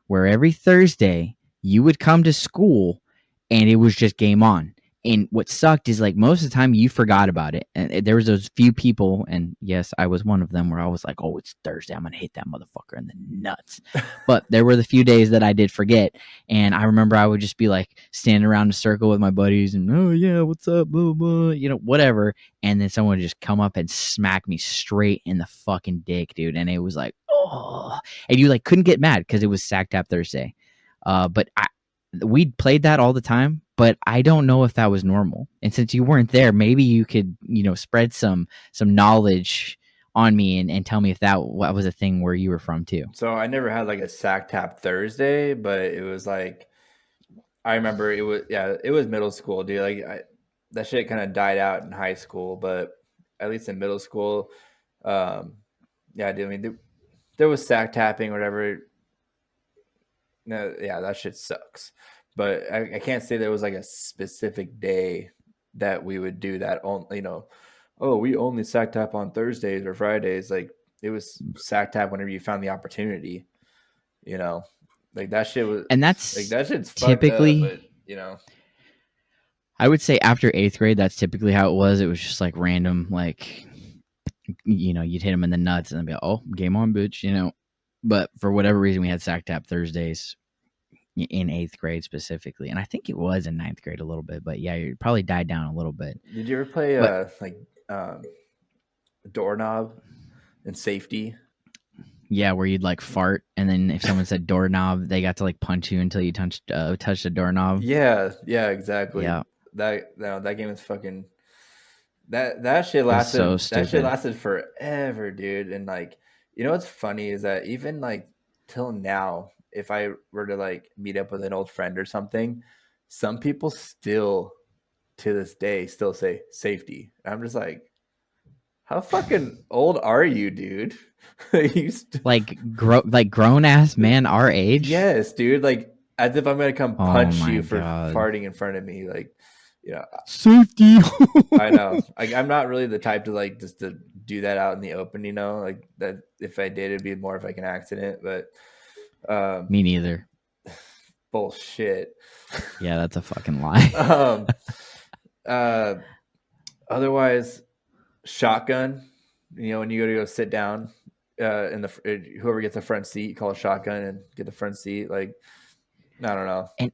where every Thursday you would come to school and it was just game on. And what sucked is like most of the time you forgot about it. And there was those few people, and yes, I was one of them, where I was like, oh, it's Thursday. I'm going to hit that motherfucker in the nuts. But there were the few days that I did forget. And I remember I would just be like standing around a circle with my buddies and, oh, yeah, what's up? Blah, blah, whatever. And then someone would just come up and smack me straight in the fucking dick, dude. And it was like, oh. And you like couldn't get mad because it was Sack Tap Thursday. But we played that all the time, but I don't know if that was normal. And since you weren't there, maybe you could, spread some knowledge on me and tell me if that was a thing where you were from too. So I never had like a Sack Tap Thursday, but it was like, I remember it was middle school, dude. Like that shit kind of died out in high school, but at least in middle school, dude, I mean, there was sack tapping or whatever. No, yeah, that shit sucks. but I can't say there was like a specific day that we would do that. Oh, we only sack tap on Thursdays or Fridays. Like it was sack tap whenever you found the opportunity. Like that shit was, And that's like that shit's typically, fucked up, but I would say after 8th grade, that's typically how it was. It was just like random, like, you'd hit them in the nuts and then be like, oh, game on, bitch, But for whatever reason, we had sack tap Thursdays in 8th grade specifically. And I think it was in 9th grade a little bit, but yeah, it probably died down a little bit. did you ever play doorknob and safety? Yeah, where you'd like fart, and then if someone said doorknob, they got to like punch you until you touched the doorknob. Yeah, exactly. Yeah. That game is fucking that shit lasted. so That shit stupid. lasted forever, dude. And like, what's funny is that even like till now, if I were to like meet up with an old friend or something, some people still to this day still say safety. I'm just like, how fucking old are you, dude? Like grown ass man our age. Yes, dude. Like as if I'm gonna come punch you for God. farting in front of me. Like, Safety. I know. I'm not really the type to like just to do that out in the open. Like that. If I did, it'd be more of like an accident. But Me neither. Bullshit. Yeah, that's a fucking lie. Otherwise, shotgun. When you go sit down, whoever gets the front seat, call a shotgun and get the front seat. Like, I don't know. And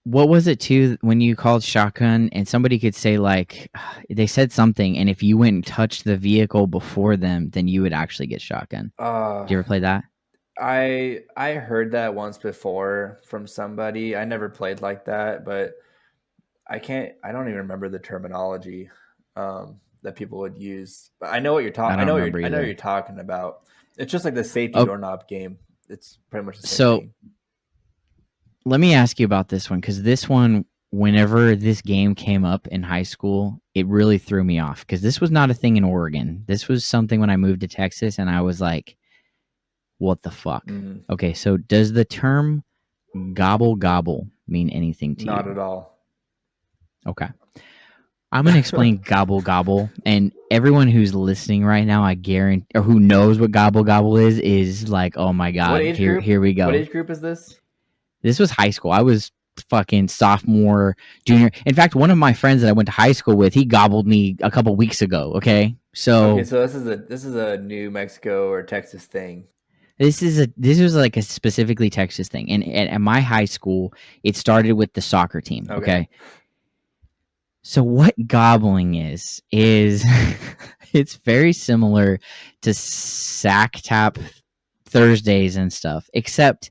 what was it too when you called shotgun and somebody could say like they said something, and if you went and touched the vehicle before them, then you would actually get shotgun. Did you ever play that? I heard that once before from somebody. I never played like that, but I don't even remember the terminology that people would use. But I know what you're talking. I know what you're talking about. It's just like the safety doorknob game. It's pretty much the same thing. Let me ask you about this one, because this one, whenever this game came up in high school, it really threw me off, because this was not a thing in Oregon. This was something when I moved to Texas, and I was like, what the fuck? Mm-hmm. Okay, so does the term gobble gobble mean anything to you? Not at all. Okay. I'm going to explain gobble gobble, and everyone who's listening right now, I guarantee, or who knows what gobble gobble is like, oh my God, here we go. What age group is this? This was high school. I was fucking sophomore, junior. In fact, one of my friends that I went to high school with, he gobbled me a couple weeks ago. Okay, so this is a New Mexico or Texas thing. This was like a specifically Texas thing, and at my high school, it started with the soccer team. Okay. So what gobbling is it's very similar to sack tap Thursdays and stuff, except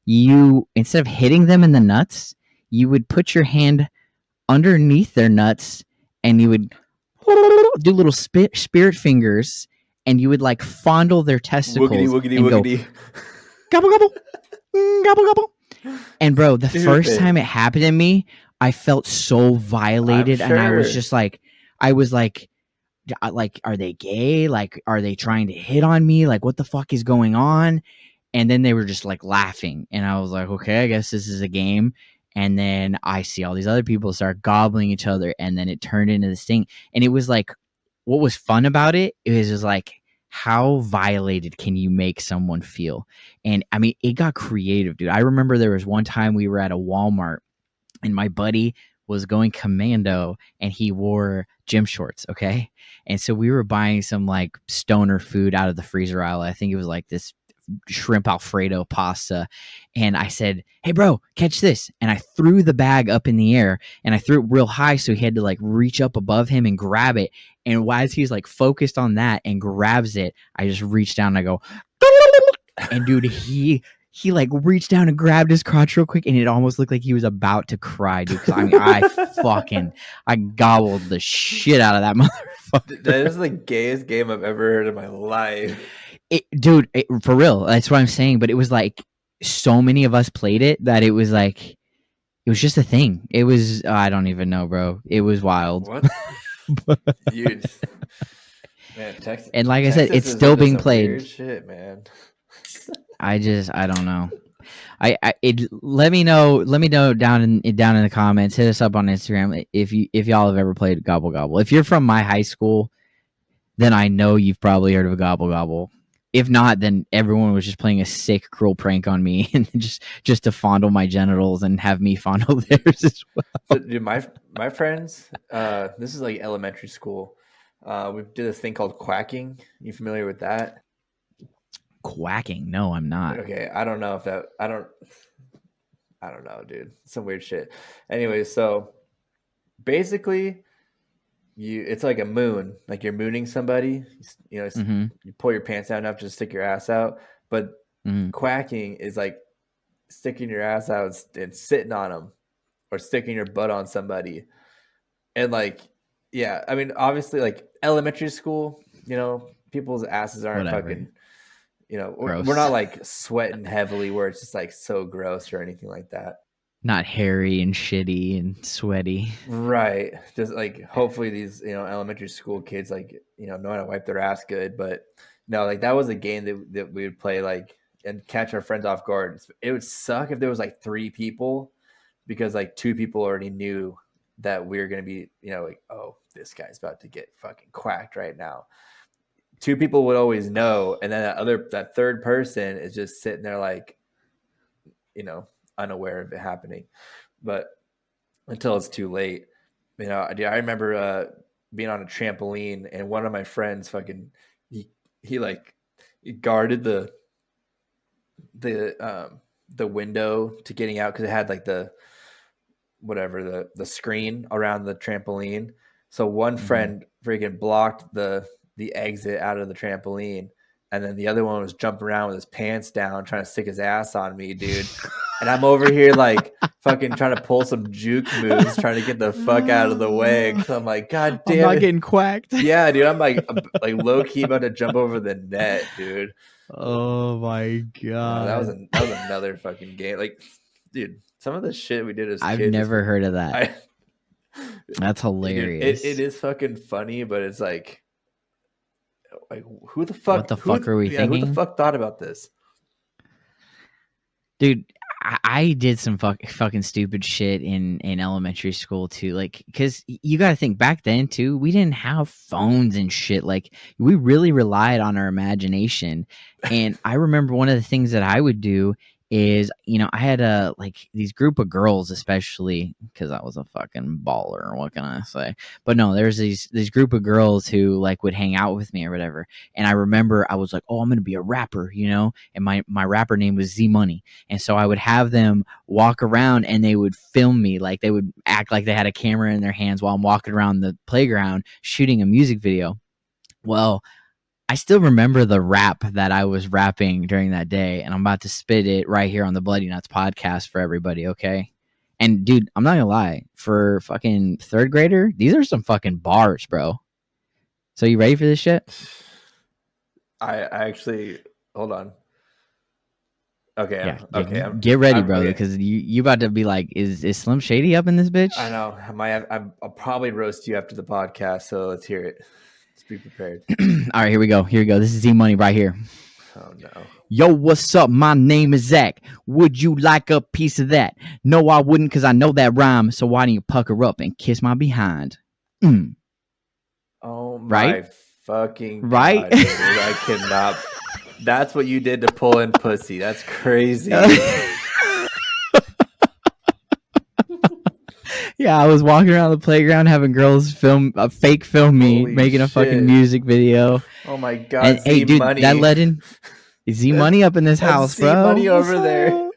you, instead of hitting them in the nuts, you would put your hand underneath their nuts and you would do little spirit fingers, and you would like fondle their testicles woogity, and woogity. Go, gobble, gobble, gobble, gobble. And bro, the first time it happened to me, I felt so violated. I'm sure. And I was just like, are they gay? Like, are they trying to hit on me? Like, what the fuck is going on? And then they were just like laughing. And I was like, okay, I guess this is a game. And then I see all these other people start gobbling each other. And then it turned into this thing. And it was like, what was fun about it is just like, how violated can you make someone feel? And I mean, it got creative, dude. I remember there was one time we were at a Walmart and my buddy was going commando and he wore gym shorts. Okay. And so we were buying some like stoner food out of the freezer aisle. I think it was like this shrimp Alfredo pasta. And I said, hey bro, catch this. And I threw the bag up in the air and I threw it real high. So he had to like reach up above him and grab it. And as he's like focused on that and grabs it, I just reached down and I go, and dude, he like reached down and grabbed his crotch real quick, and it almost looked like he was about to cry, dude. Cause I mean, I gobbled the shit out of that motherfucker. That is the gayest game I've ever heard in my life. Dude, for real. That's what I'm saying. But it was like so many of us played it that it was like, it was just a thing. It was, I don't even know, bro. It was wild. What? Dude. Man, Texas. And like I said, it's still being played. Weird shit, man. I don't know. Let me know down in the comments. Hit us up on Instagram if y'all have ever played Gobble Gobble. If you're from my high school, then I know you've probably heard of Gobble Gobble. If not, then everyone was just playing a sick, cruel prank on me, and just to fondle my genitals and have me fondle theirs as well. So, dude, my friends, this is like elementary school. We did this thing called quacking. You familiar with that? Quacking? No, I'm not. Okay, I don't know, dude. Some weird shit. Anyway, so basically, it's like a moon. Like you're mooning somebody. You pull your pants down enough to stick your ass out. But quacking is like sticking your ass out and sitting on them, or sticking your butt on somebody. And like, yeah, I mean, obviously, like elementary school, people's asses aren't fucking. We're not like sweating heavily where it's just like so gross or anything like that. Not hairy and shitty and sweaty. Right. Just like hopefully these, elementary school kids know how to wipe their ass good. But no, like that was a game that we would play like and catch our friends off guard. It would suck if there was like 3 people because like 2 people already knew that we were going to be, like, oh, this guy's about to get fucking quacked right now. 2 people would always know, and then that third person is just sitting there like, unaware of it happening. But until it's too late, I remember being on a trampoline, and one of my friends fucking he guarded the window to getting out because it had like the screen around the trampoline. So one friend freaking blocked the exit out of the trampoline, and then the other one was jumping around with his pants down trying to stick his ass on me, dude. And I'm over here like fucking trying to pull some juke moves, trying to get the fuck out of the way. So I'm like, God damn, I'm not getting quacked. Yeah, dude. I'm like low key about to jump over the net, dude. Oh my god, that was another fucking game. Like, dude, some of the shit we did as I've kids. never heard of that. That's hilarious. It is fucking funny, but it's like who the fuck? What the fuck are we thinking? Who the fuck thought about this? Dude, I did some fucking stupid shit in elementary school too. Like, because you got to think back then too, we didn't have phones and shit. Like, we really relied on our imagination. And I remember one of the things that I would do is, I had these group of girls, especially because I was a fucking baller. What can I say? But no, there's these group of girls who like would hang out with me or whatever. And I remember I was like, oh, I'm gonna be a rapper, and my rapper name was Z Money. And so I would have them walk around and they would film me, like they would act like they had a camera in their hands while I'm walking around the playground shooting a music video. Well, I still remember the rap that I was rapping during that day, and I'm about to spit it right here on the Bloody Nuts podcast for everybody, okay? And dude, I'm not gonna lie, for fucking 3rd grader, these are some fucking bars, bro. So you ready for this shit? I actually, hold on. Okay, yeah, okay. Get ready, brother, because you about to be like, is Slim Shady up in this bitch? I know. I'll probably roast you after the podcast, so let's hear it. Let's be prepared. All right, here we go. This is Z Money right here. Oh no. Yo, what's up? My name is Zach. Would you like a piece of that? No, I wouldn't, because I know that rhyme. So why don't you pucker up and kiss my behind? Oh my right? fucking God, right? Dude, I cannot. That's what you did to pull in pussy. That's crazy. Yeah, I was walking around the playground having girls fake film me, Holy making a shit. fucking music video. Oh my God. And hey, dude, Money. that led in Z Money up in this house, Z bro. Money over there.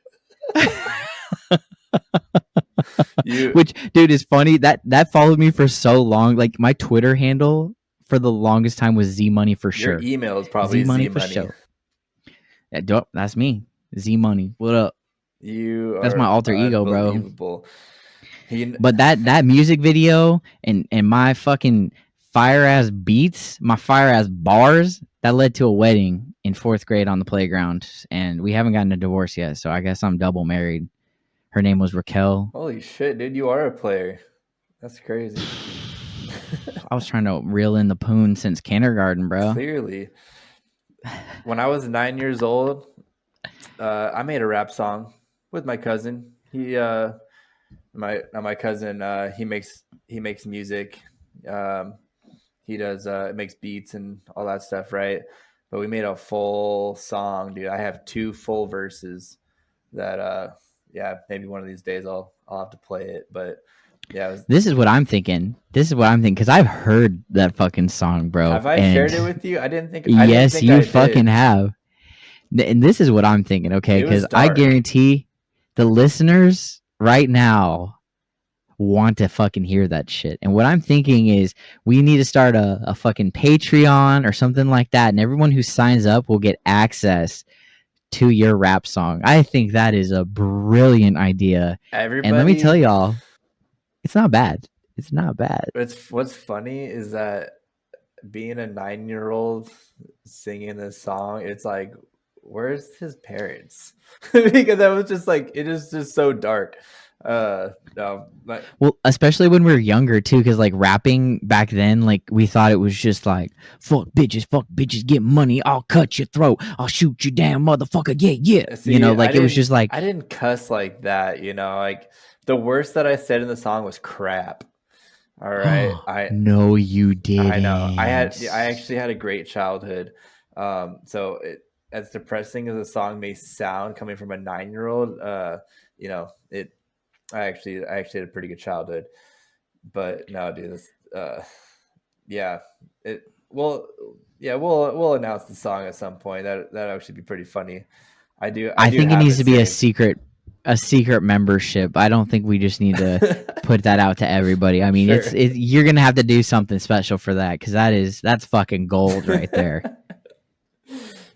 Which, dude, is funny. That followed me for so long. Like, my Twitter handle for the longest time was Z Money for sure. Your email is probably Z Money. For sure. Yeah, that's me. Z Money. What up? That's my alter ego, bro. But that music video and my fucking fire ass beats, my fire ass bars, that led to a wedding in 4th grade on the playground, and we haven't gotten a divorce yet, so I guess I'm double married. Her name was Raquel. Holy shit, dude, you are a player. That's crazy. I was trying to reel in the poon since kindergarten, bro. Clearly. When I was 9 years old, I made a rap song. with my cousin. My cousin, he makes music. He does makes beats and all that stuff, right? But we made a full song, dude. I have 2 full verses that yeah, maybe one of these days I'll have to play it. But yeah, This is what I'm thinking. Because I've heard that fucking song, bro. have I shared it with you? I didn't think. Yes, you I fucking did. have. And this is what I'm thinking, okay? It was Because I dark. guarantee the listeners right now want to fucking hear that shit. And what I'm thinking is we need to start a fucking Patreon or something like that, and everyone who signs up will get access to your rap song. I think that is a brilliant idea. Everybody. And let me tell y'all, it's not bad. It's not bad. What's funny is that being a 9-year-old singing this song, it's like, where's his parents? Because that was just like, it is just so dark. No, but Well, especially when we were younger too, because like rapping back then, like we thought it was just like fuck bitches, get money, I'll cut your throat, I'll shoot you down, motherfucker, yeah. see, You know, like it was just like, I didn't cuss like that, you know, like the worst that I said in the song was crap. All right. no, you didn't. I know. I actually had a great childhood. So as depressing as the song may sound coming from a 9-year-old, you know, I actually had a pretty good childhood. But no, dude, this, yeah, we'll announce the song at some point. That actually be pretty funny. I think it needs to be a secret membership. I don't think we just need to put that out to everybody. I mean, Sure. you're gonna have to do something special for that, because that's fucking gold right there.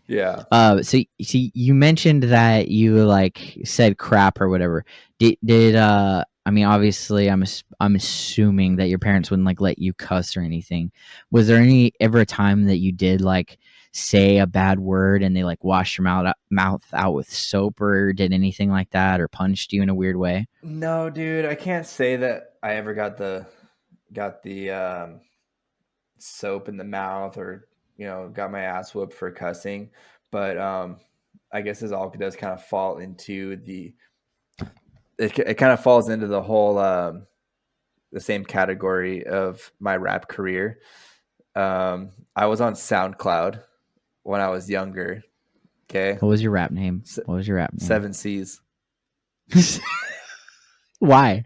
Yeah. So you mentioned that you like said crap or whatever. Did I mean, obviously I'm assuming that your parents wouldn't like let you cuss or anything. Was there ever a time that you did like say a bad word and they like washed your mouth out with soap, or did anything like that, or punched you in a weird way? No, dude, I can't say that I ever got the soap in the mouth, or got my ass whooped for cussing. But I guess this all does kind of fall into it kind of falls into the whole the same category of my rap career. I was on SoundCloud when I was younger. Okay. What was your rap name? 7 C's. Why?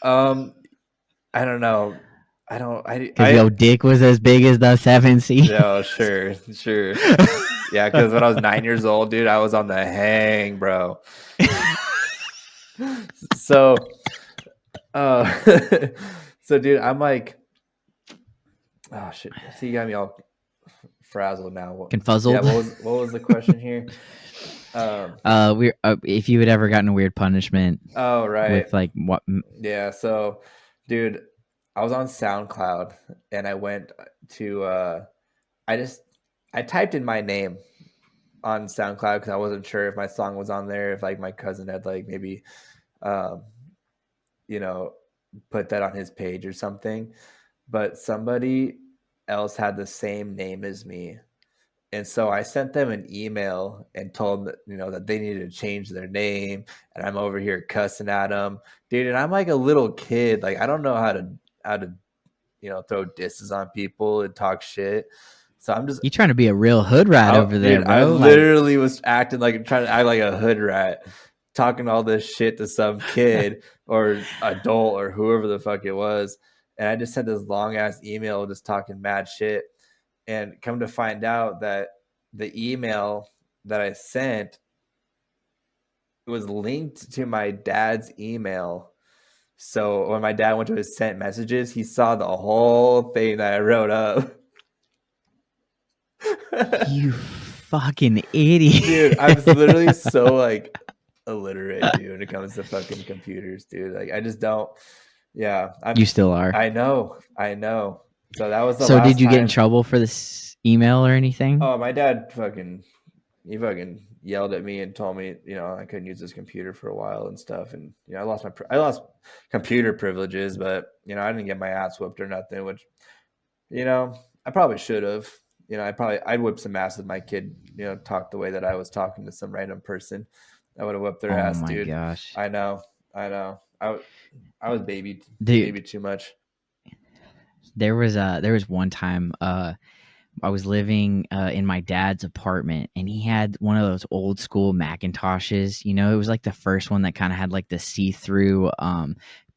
I don't know. Because your dick was as big as the 7C. No, sure. Yeah, because when I was 9 years old, dude, I was on the hang, bro. So, so dude, I'm like, oh shit. See, you got me all frazzled now. Confuzzled. Yeah. What was the question here? We're if you had ever gotten a weird punishment. Oh, right. With like what? Yeah. So, dude, I was on SoundCloud and I went to I typed in my name on SoundCloud because I wasn't sure if my song was on there, if like my cousin had like maybe put that on his page or something. But somebody else had the same name as me. And so I sent them an email and told them that they needed to change their name, and I'm over here cussing at them, dude. And I'm like a little kid, like I don't know how to throw disses on people and talk shit. So I'm just you trying to be a real hood rat over there, dude, bro. I literally was trying to act like a hood rat, talking all this shit to some kid or adult or whoever the fuck it was. And I just sent this long ass email just talking mad shit. And come to find out that the email that I sent was linked to my dad's email. So when my dad went to his sent messages, he saw the whole thing that I wrote up. You fucking idiot. Dude, I'm literally so like illiterate, dude, when it comes to fucking computers, dude. Like I just don't. Yeah. You still are. I know. So that was the So last did you get in time. trouble for this email or anything? Oh, my dad fucking yelled at me and told me, I couldn't use this computer for a while and stuff. And, I lost computer privileges, but, I didn't get my ass whooped or nothing, which, I probably should have. I'd whip some ass with my kid, talk the way that I was talking to some random person. I would have whipped their Oh ass, my dude. gosh. I know. I was babied Dude, too much. there was one time I was living in my dad's apartment, and he had one of those old school Macintoshes. You know, it was like the first one that kind of had like the see-through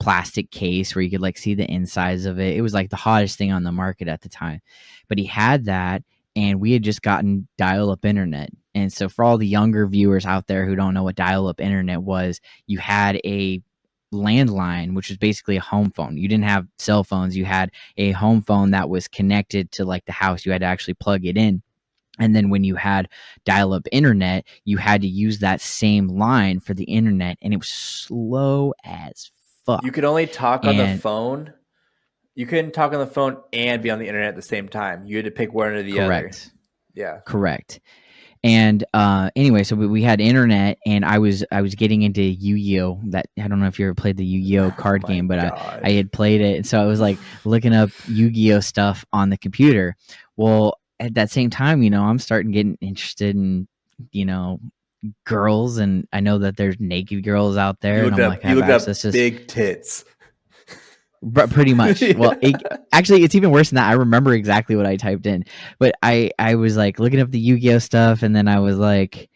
plastic case where you could like see the insides of it. It was like the hottest thing on the market at the time. But he had that, and we had just gotten dial-up internet. And so for all the younger viewers out there who don't know what dial-up internet was, you had a landline, which was basically a home phone. You didn't have cell phones. You had a home phone that was connected to like the house. You had to actually plug it in. And then when you had dial up internet, you had to use that same line for the internet, and it was slow as fuck. You could only talk on the And- phone. You couldn't talk on the phone and be on the internet at the same time. You had to pick one or the other. Yeah. Correct. And anyway, so we had internet, and I was getting into Yu-Gi-Oh. That I don't know if you ever played the Yu-Gi-Oh card game, but I had played it, and so I was like looking up Yu-Gi-Oh stuff on the computer. Well, at that same time, you know, I'm starting getting interested in, you know, girls, and I know that there's naked girls out there, and I'm like, I have access to big tits. pretty much. Well, actually, it's even worse than that. I remember exactly what I typed in, but I was like looking up the Yu-Gi-Oh stuff, and then I was like,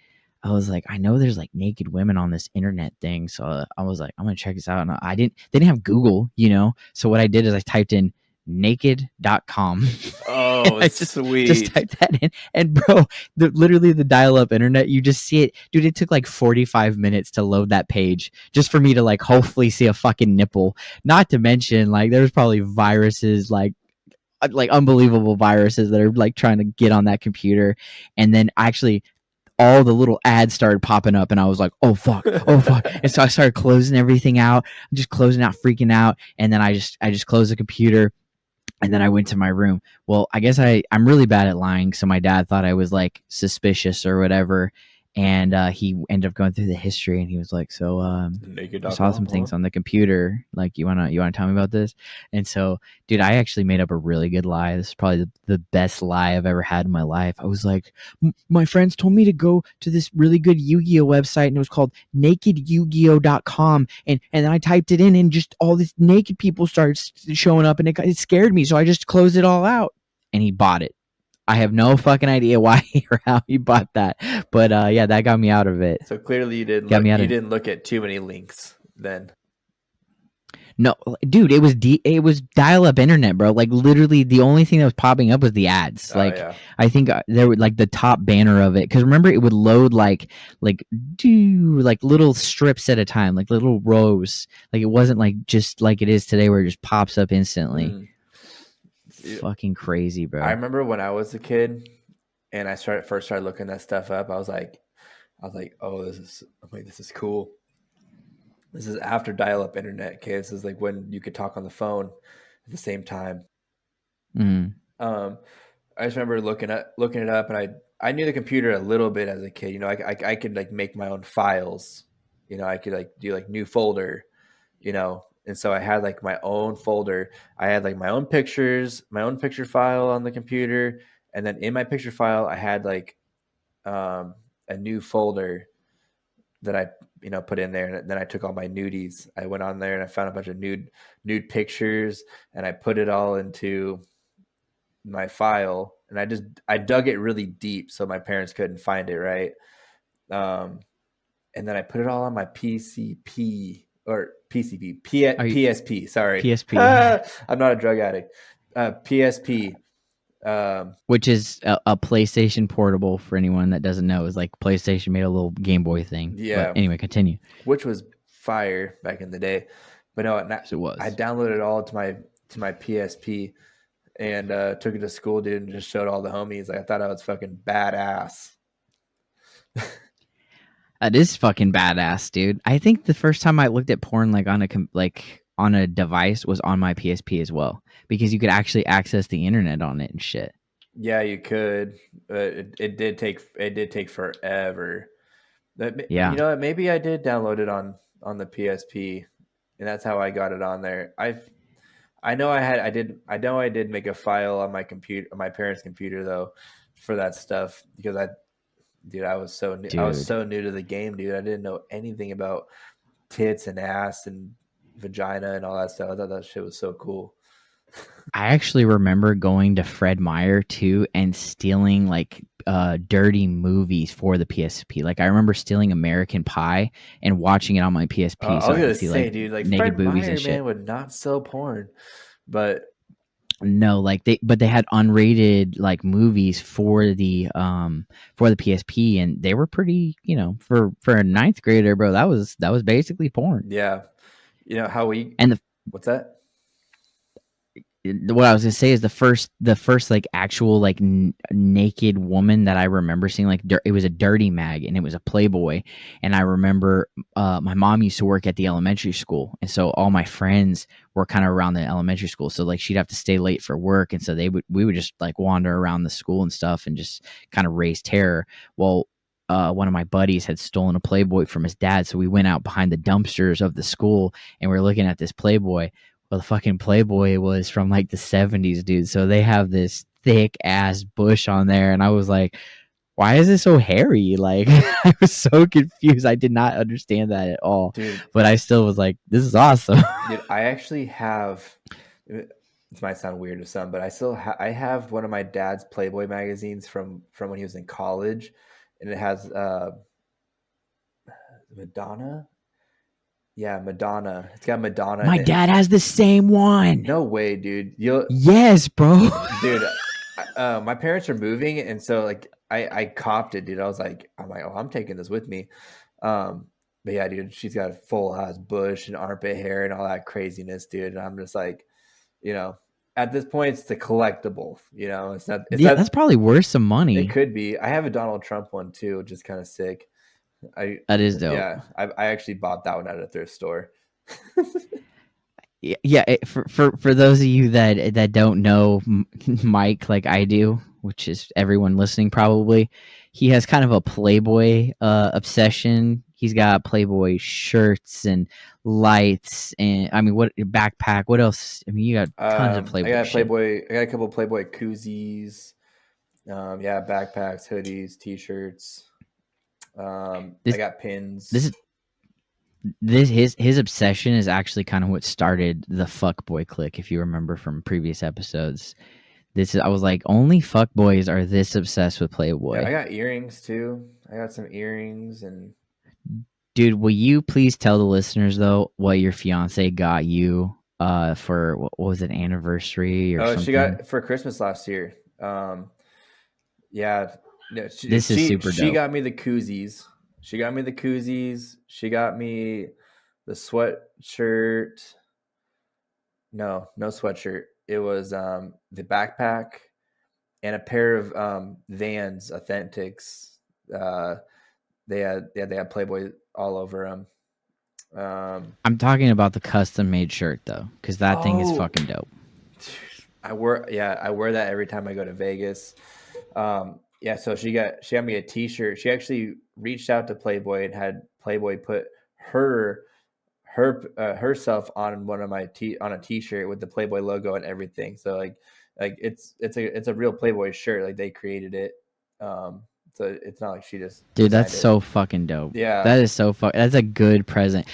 I know there's like naked women on this internet thing, so I was like, I'm gonna check this out. And they didn't have Google, you know, so what I did is I typed in naked.com. Oh, I sweet. just typed that in, and bro, literally the dial-up internet, you just see it, dude. It took like 45 minutes to load that page just for me to like hopefully see a fucking nipple. Not to mention, like, there's probably viruses, like unbelievable viruses that are like trying to get on that computer, and then actually all the little ads started popping up, and I was like, oh fuck, and so I started closing everything out. I'm just closing out, freaking out, and then I just closed the computer. And then I went to my room. Well, I guess I'm really bad at lying, so my dad thought I was like suspicious or whatever. And he ended up going through the history, and he was like, "So, I saw some things on the computer. Like, you wanna tell me about this?" And so, dude, I actually made up a really good lie. This is probably the best lie I've ever had in my life. I was like, my friends told me to go to this really good Yu-Gi-Oh website, and it was called nakedyugio.com. And then I typed it in, and just all these naked people started showing up, and it scared me. So I just closed it all out, and he bought it. I have no fucking idea why or how he bought that, but yeah, that got me out of it. So clearly, you didn't look at too many links then. No, dude, it was dial-up internet, bro. Like, literally, the only thing that was popping up was the ads. I think there were like the top banner of it, because remember, it would load like little strips at a time, like little rows. Like, it wasn't like just like it is today, where it just pops up instantly. Fucking crazy, bro. I remember when I was a kid and I first started looking that stuff up, I was like, oh, this is cool. This is after dial-up internet. Okay, this is like when you could talk on the phone at the same time. I just remember looking it up, and I knew the computer a little bit as a kid. You know, I could like make my own files. You know, I could like do like new folder. You know. And so I had like my own folder. I had like my own picture file on the computer. And then in my picture file, I had like a new folder that I, put in there. And then I took all my nudies. I went on there and I found a bunch of nude pictures, and I put it all into my file. And I dug it really deep so my parents couldn't find it. Right. And then I put it all on my PCP. Or PCP, PSP, sorry. PSP. I'm not a drug addict. PSP. Which is a PlayStation Portable, for anyone that doesn't know. Is like PlayStation made a little Game Boy thing. Yeah. But anyway, continue. Which was fire back in the day. But no, Yes, it was. I downloaded it all to my PSP and took it to school, dude, and just showed all the homies. Like, I thought I was fucking badass. That is fucking badass, dude. I think the first time I looked at porn like on a device was on my PSP as well, because you could actually access the internet on it and shit. Yeah, you could. It did take forever. Yeah. You know what? Maybe I did download it on the PSP, and that's how I got it on there. I know I did make a file on my computer, on my parents' computer though, for that stuff, because Dude, I was so new. I was Dude. so new to the game, dude. I didn't know anything about tits and ass and vagina and all that stuff. I thought that shit was so cool. I actually remember going to Fred Meyer too and stealing like dirty movies for the PSP. Like I remember stealing American Pie and watching it on my PSP I so was I gonna could see say, like dude, like naked Fred boobies Meyer, and shit. man, would not sell porn, but No, like they had unrated like movies for the PSP and they were pretty, for a ninth grader, bro, that was basically porn. yeah, you know how we. And What's that? what I was gonna say is the first like actual like naked woman that I remember seeing, like it was a dirty mag and it was a Playboy, and I remember my mom used to work at the elementary school, and so all my friends were kind of around the elementary school, so like she'd have to stay late for work, and so we would just like wander around the school and stuff and just kind of raise terror. Well, one of my buddies had stolen a Playboy from his dad, so we went out behind the dumpsters of the school and we are looking at this Playboy. Well, the fucking Playboy was from like the 70s, dude. So they have this thick ass bush on there. And I was like, why is it so hairy? Like, I was so confused. I did not understand that at all. Dude, But I still was like, this is awesome. dude, I actually have. This might sound weird to some, but I have one of my dad's Playboy magazines from when he was in college, and it has Madonna. Yeah, Madonna. It's got Madonna. My in it. dad has the same one. No way, dude. Yes, bro. Dude. My parents are moving, and so like I copped it, dude. I'm like, oh, I'm taking this with me. But yeah, dude, she's got a full ass bush and armpit hair and all that craziness, dude. And I'm just like, at this point, it's the collectible. It's not. It's not, that's probably worth some money. It could be. I have a Donald Trump one too, which is kind of sick. That is dope. Yeah, I actually bought that one at a thrift store. Yeah, for those of you that don't know Mike like I do, which is everyone listening probably, he has kind of a Playboy obsession. He's got Playboy shirts and lights, and I mean, what backpack? What else? I mean, you got tons of Playboy. I got shit. Playboy. I got a couple Playboy koozies. Yeah, backpacks, hoodies, t-shirts. I got pins. His obsession is actually kind of what started the fuckboy clique, if you remember from previous episodes. I was like, only fuckboys are this obsessed with Playboy. Yeah, I got earrings too. I got some earrings and. Dude, will you please tell the listeners though what your fiance got you for what was it, anniversary or something? She got for Christmas last year. Yeah, no, this is super dope. She got me the koozies. She got me the sweatshirt. No sweatshirt. It was the backpack and a pair of Vans Authentics. They had Playboy all over them. I'm talking about the custom made shirt though, because that thing is fucking dope. I wear that every time I go to Vegas. Yeah, so she got me a t-shirt. She actually reached out to Playboy and had Playboy put herself on one of my on a t-shirt with the Playboy logo and everything. So like it's a real Playboy shirt. Like they created it. So it's not like she just. Dude, that's so fucking dope. Yeah, that is so that's a good present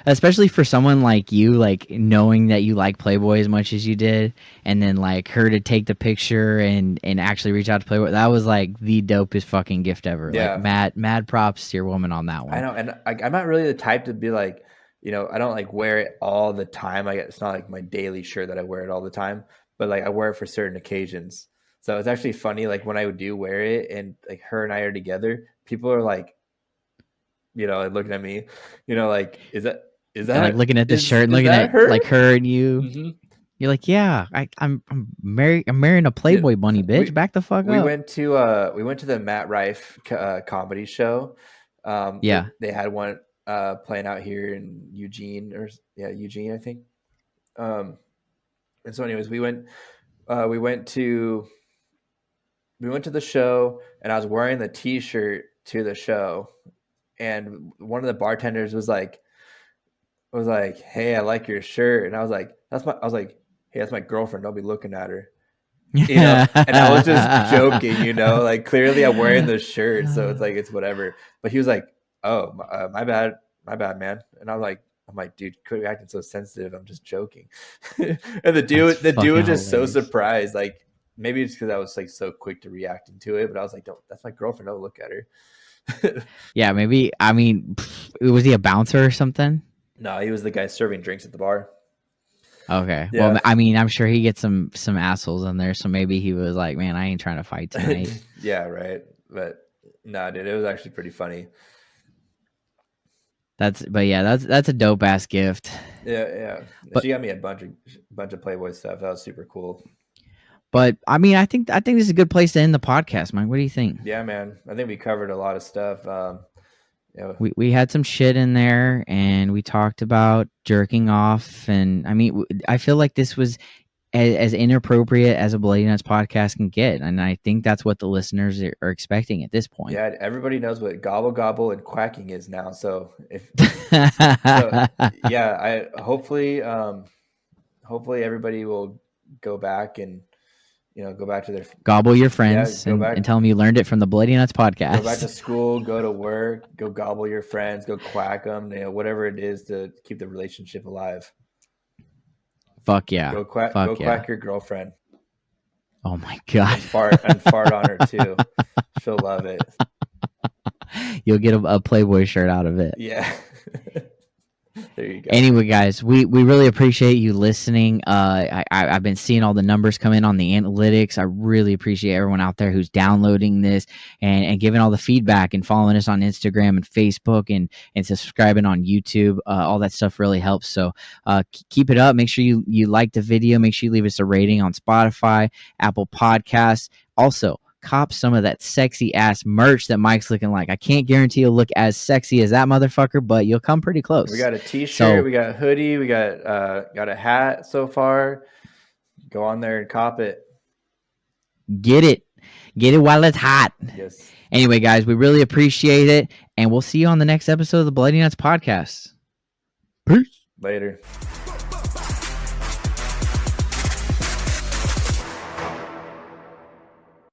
especially for someone like you, like knowing that you like Playboy as much as you did, and then like her to take the picture and actually reach out to Playboy. That was like the dopest fucking gift ever. Yeah. Like mad props to your woman on that one. I know, and I'm not really the type to be like, I don't like wear it all the time. It's not like my daily shirt that I wear it all the time, but like I wear it for certain occasions. So it's actually funny, like when I do wear it and like her and I are together, people are like, looking at me, like, is that like looking at this shirt and looking at her? Like her and you. Mm-hmm. You're like, yeah, I'm marrying a Playboy bunny, bitch. Back the fuck up. We went to the Matt Rife comedy show. Yeah, they had one playing out here in Eugene, I think. And so, anyways, we went to the show, and I was wearing the t-shirt to the show, and one of the bartenders was like, hey, I like your shirt. And I was like, hey, that's my girlfriend, don't be looking at her. you know, and I was just joking, you know, like clearly I'm wearing the shirt, so it's like it's whatever. But he was like, "Oh, my bad, man," and I'm like, dude, quit acting so sensitive. I'm just joking. And the dude was just so surprised. Like maybe it's because I was like so quick to reacting to it, but I was like, "Don't, that's my girlfriend. Don't look at her." Yeah, maybe. I mean, was he a bouncer or something? No, he was the guy serving drinks at the bar. Okay. Yeah. Well, I mean, I'm sure he gets some assholes in there, so maybe he was like, "Man, I ain't trying to fight tonight." Yeah, right. But no, dude, it was actually pretty funny. That's a dope ass gift. Yeah. But- she got me a bunch of Playboy stuff. That was super cool. But I mean, I think this is a good place to end the podcast, Mike. What do you think? Yeah, man. I think we covered a lot of stuff. We had some shit in there, and we talked about jerking off, and I mean, I feel like this was as inappropriate as a Bloody Nuts podcast can get, and I think that's what the listeners are expecting at this point. Yeah, everybody knows what gobble gobble and quacking is now. So I hopefully everybody will go back and go back to their gobble your friends and tell them you learned it from the Bloody Nuts podcast. Go back to school, go to work, go gobble your friends, go quack them, whatever it is to keep the relationship alive. Fuck yeah. Go quack your girlfriend. Oh my God. And fart on her too. She'll love it. You'll get a Playboy shirt out of it. Yeah. There you go. Anyway, guys, we really appreciate you listening. I've been seeing all the numbers come in on the analytics. I really appreciate everyone out there who's downloading this and giving all the feedback and following us on Instagram and Facebook and subscribing on YouTube. All that stuff really helps. So keep it up. Make sure you like the video. Make sure you leave us a rating on Spotify, Apple Podcasts. Also, cop some of that sexy ass merch that Mike's looking like. I can't guarantee you'll look as sexy as that motherfucker, but you'll come pretty close. We got a t-shirt, we got a hoodie, we got a hat so far. Go on there and cop it. Get it while it's hot. Yes. Anyway, guys, we really appreciate it, and we'll see you on the next episode of the Bloody Nuts podcast. Peace. Later.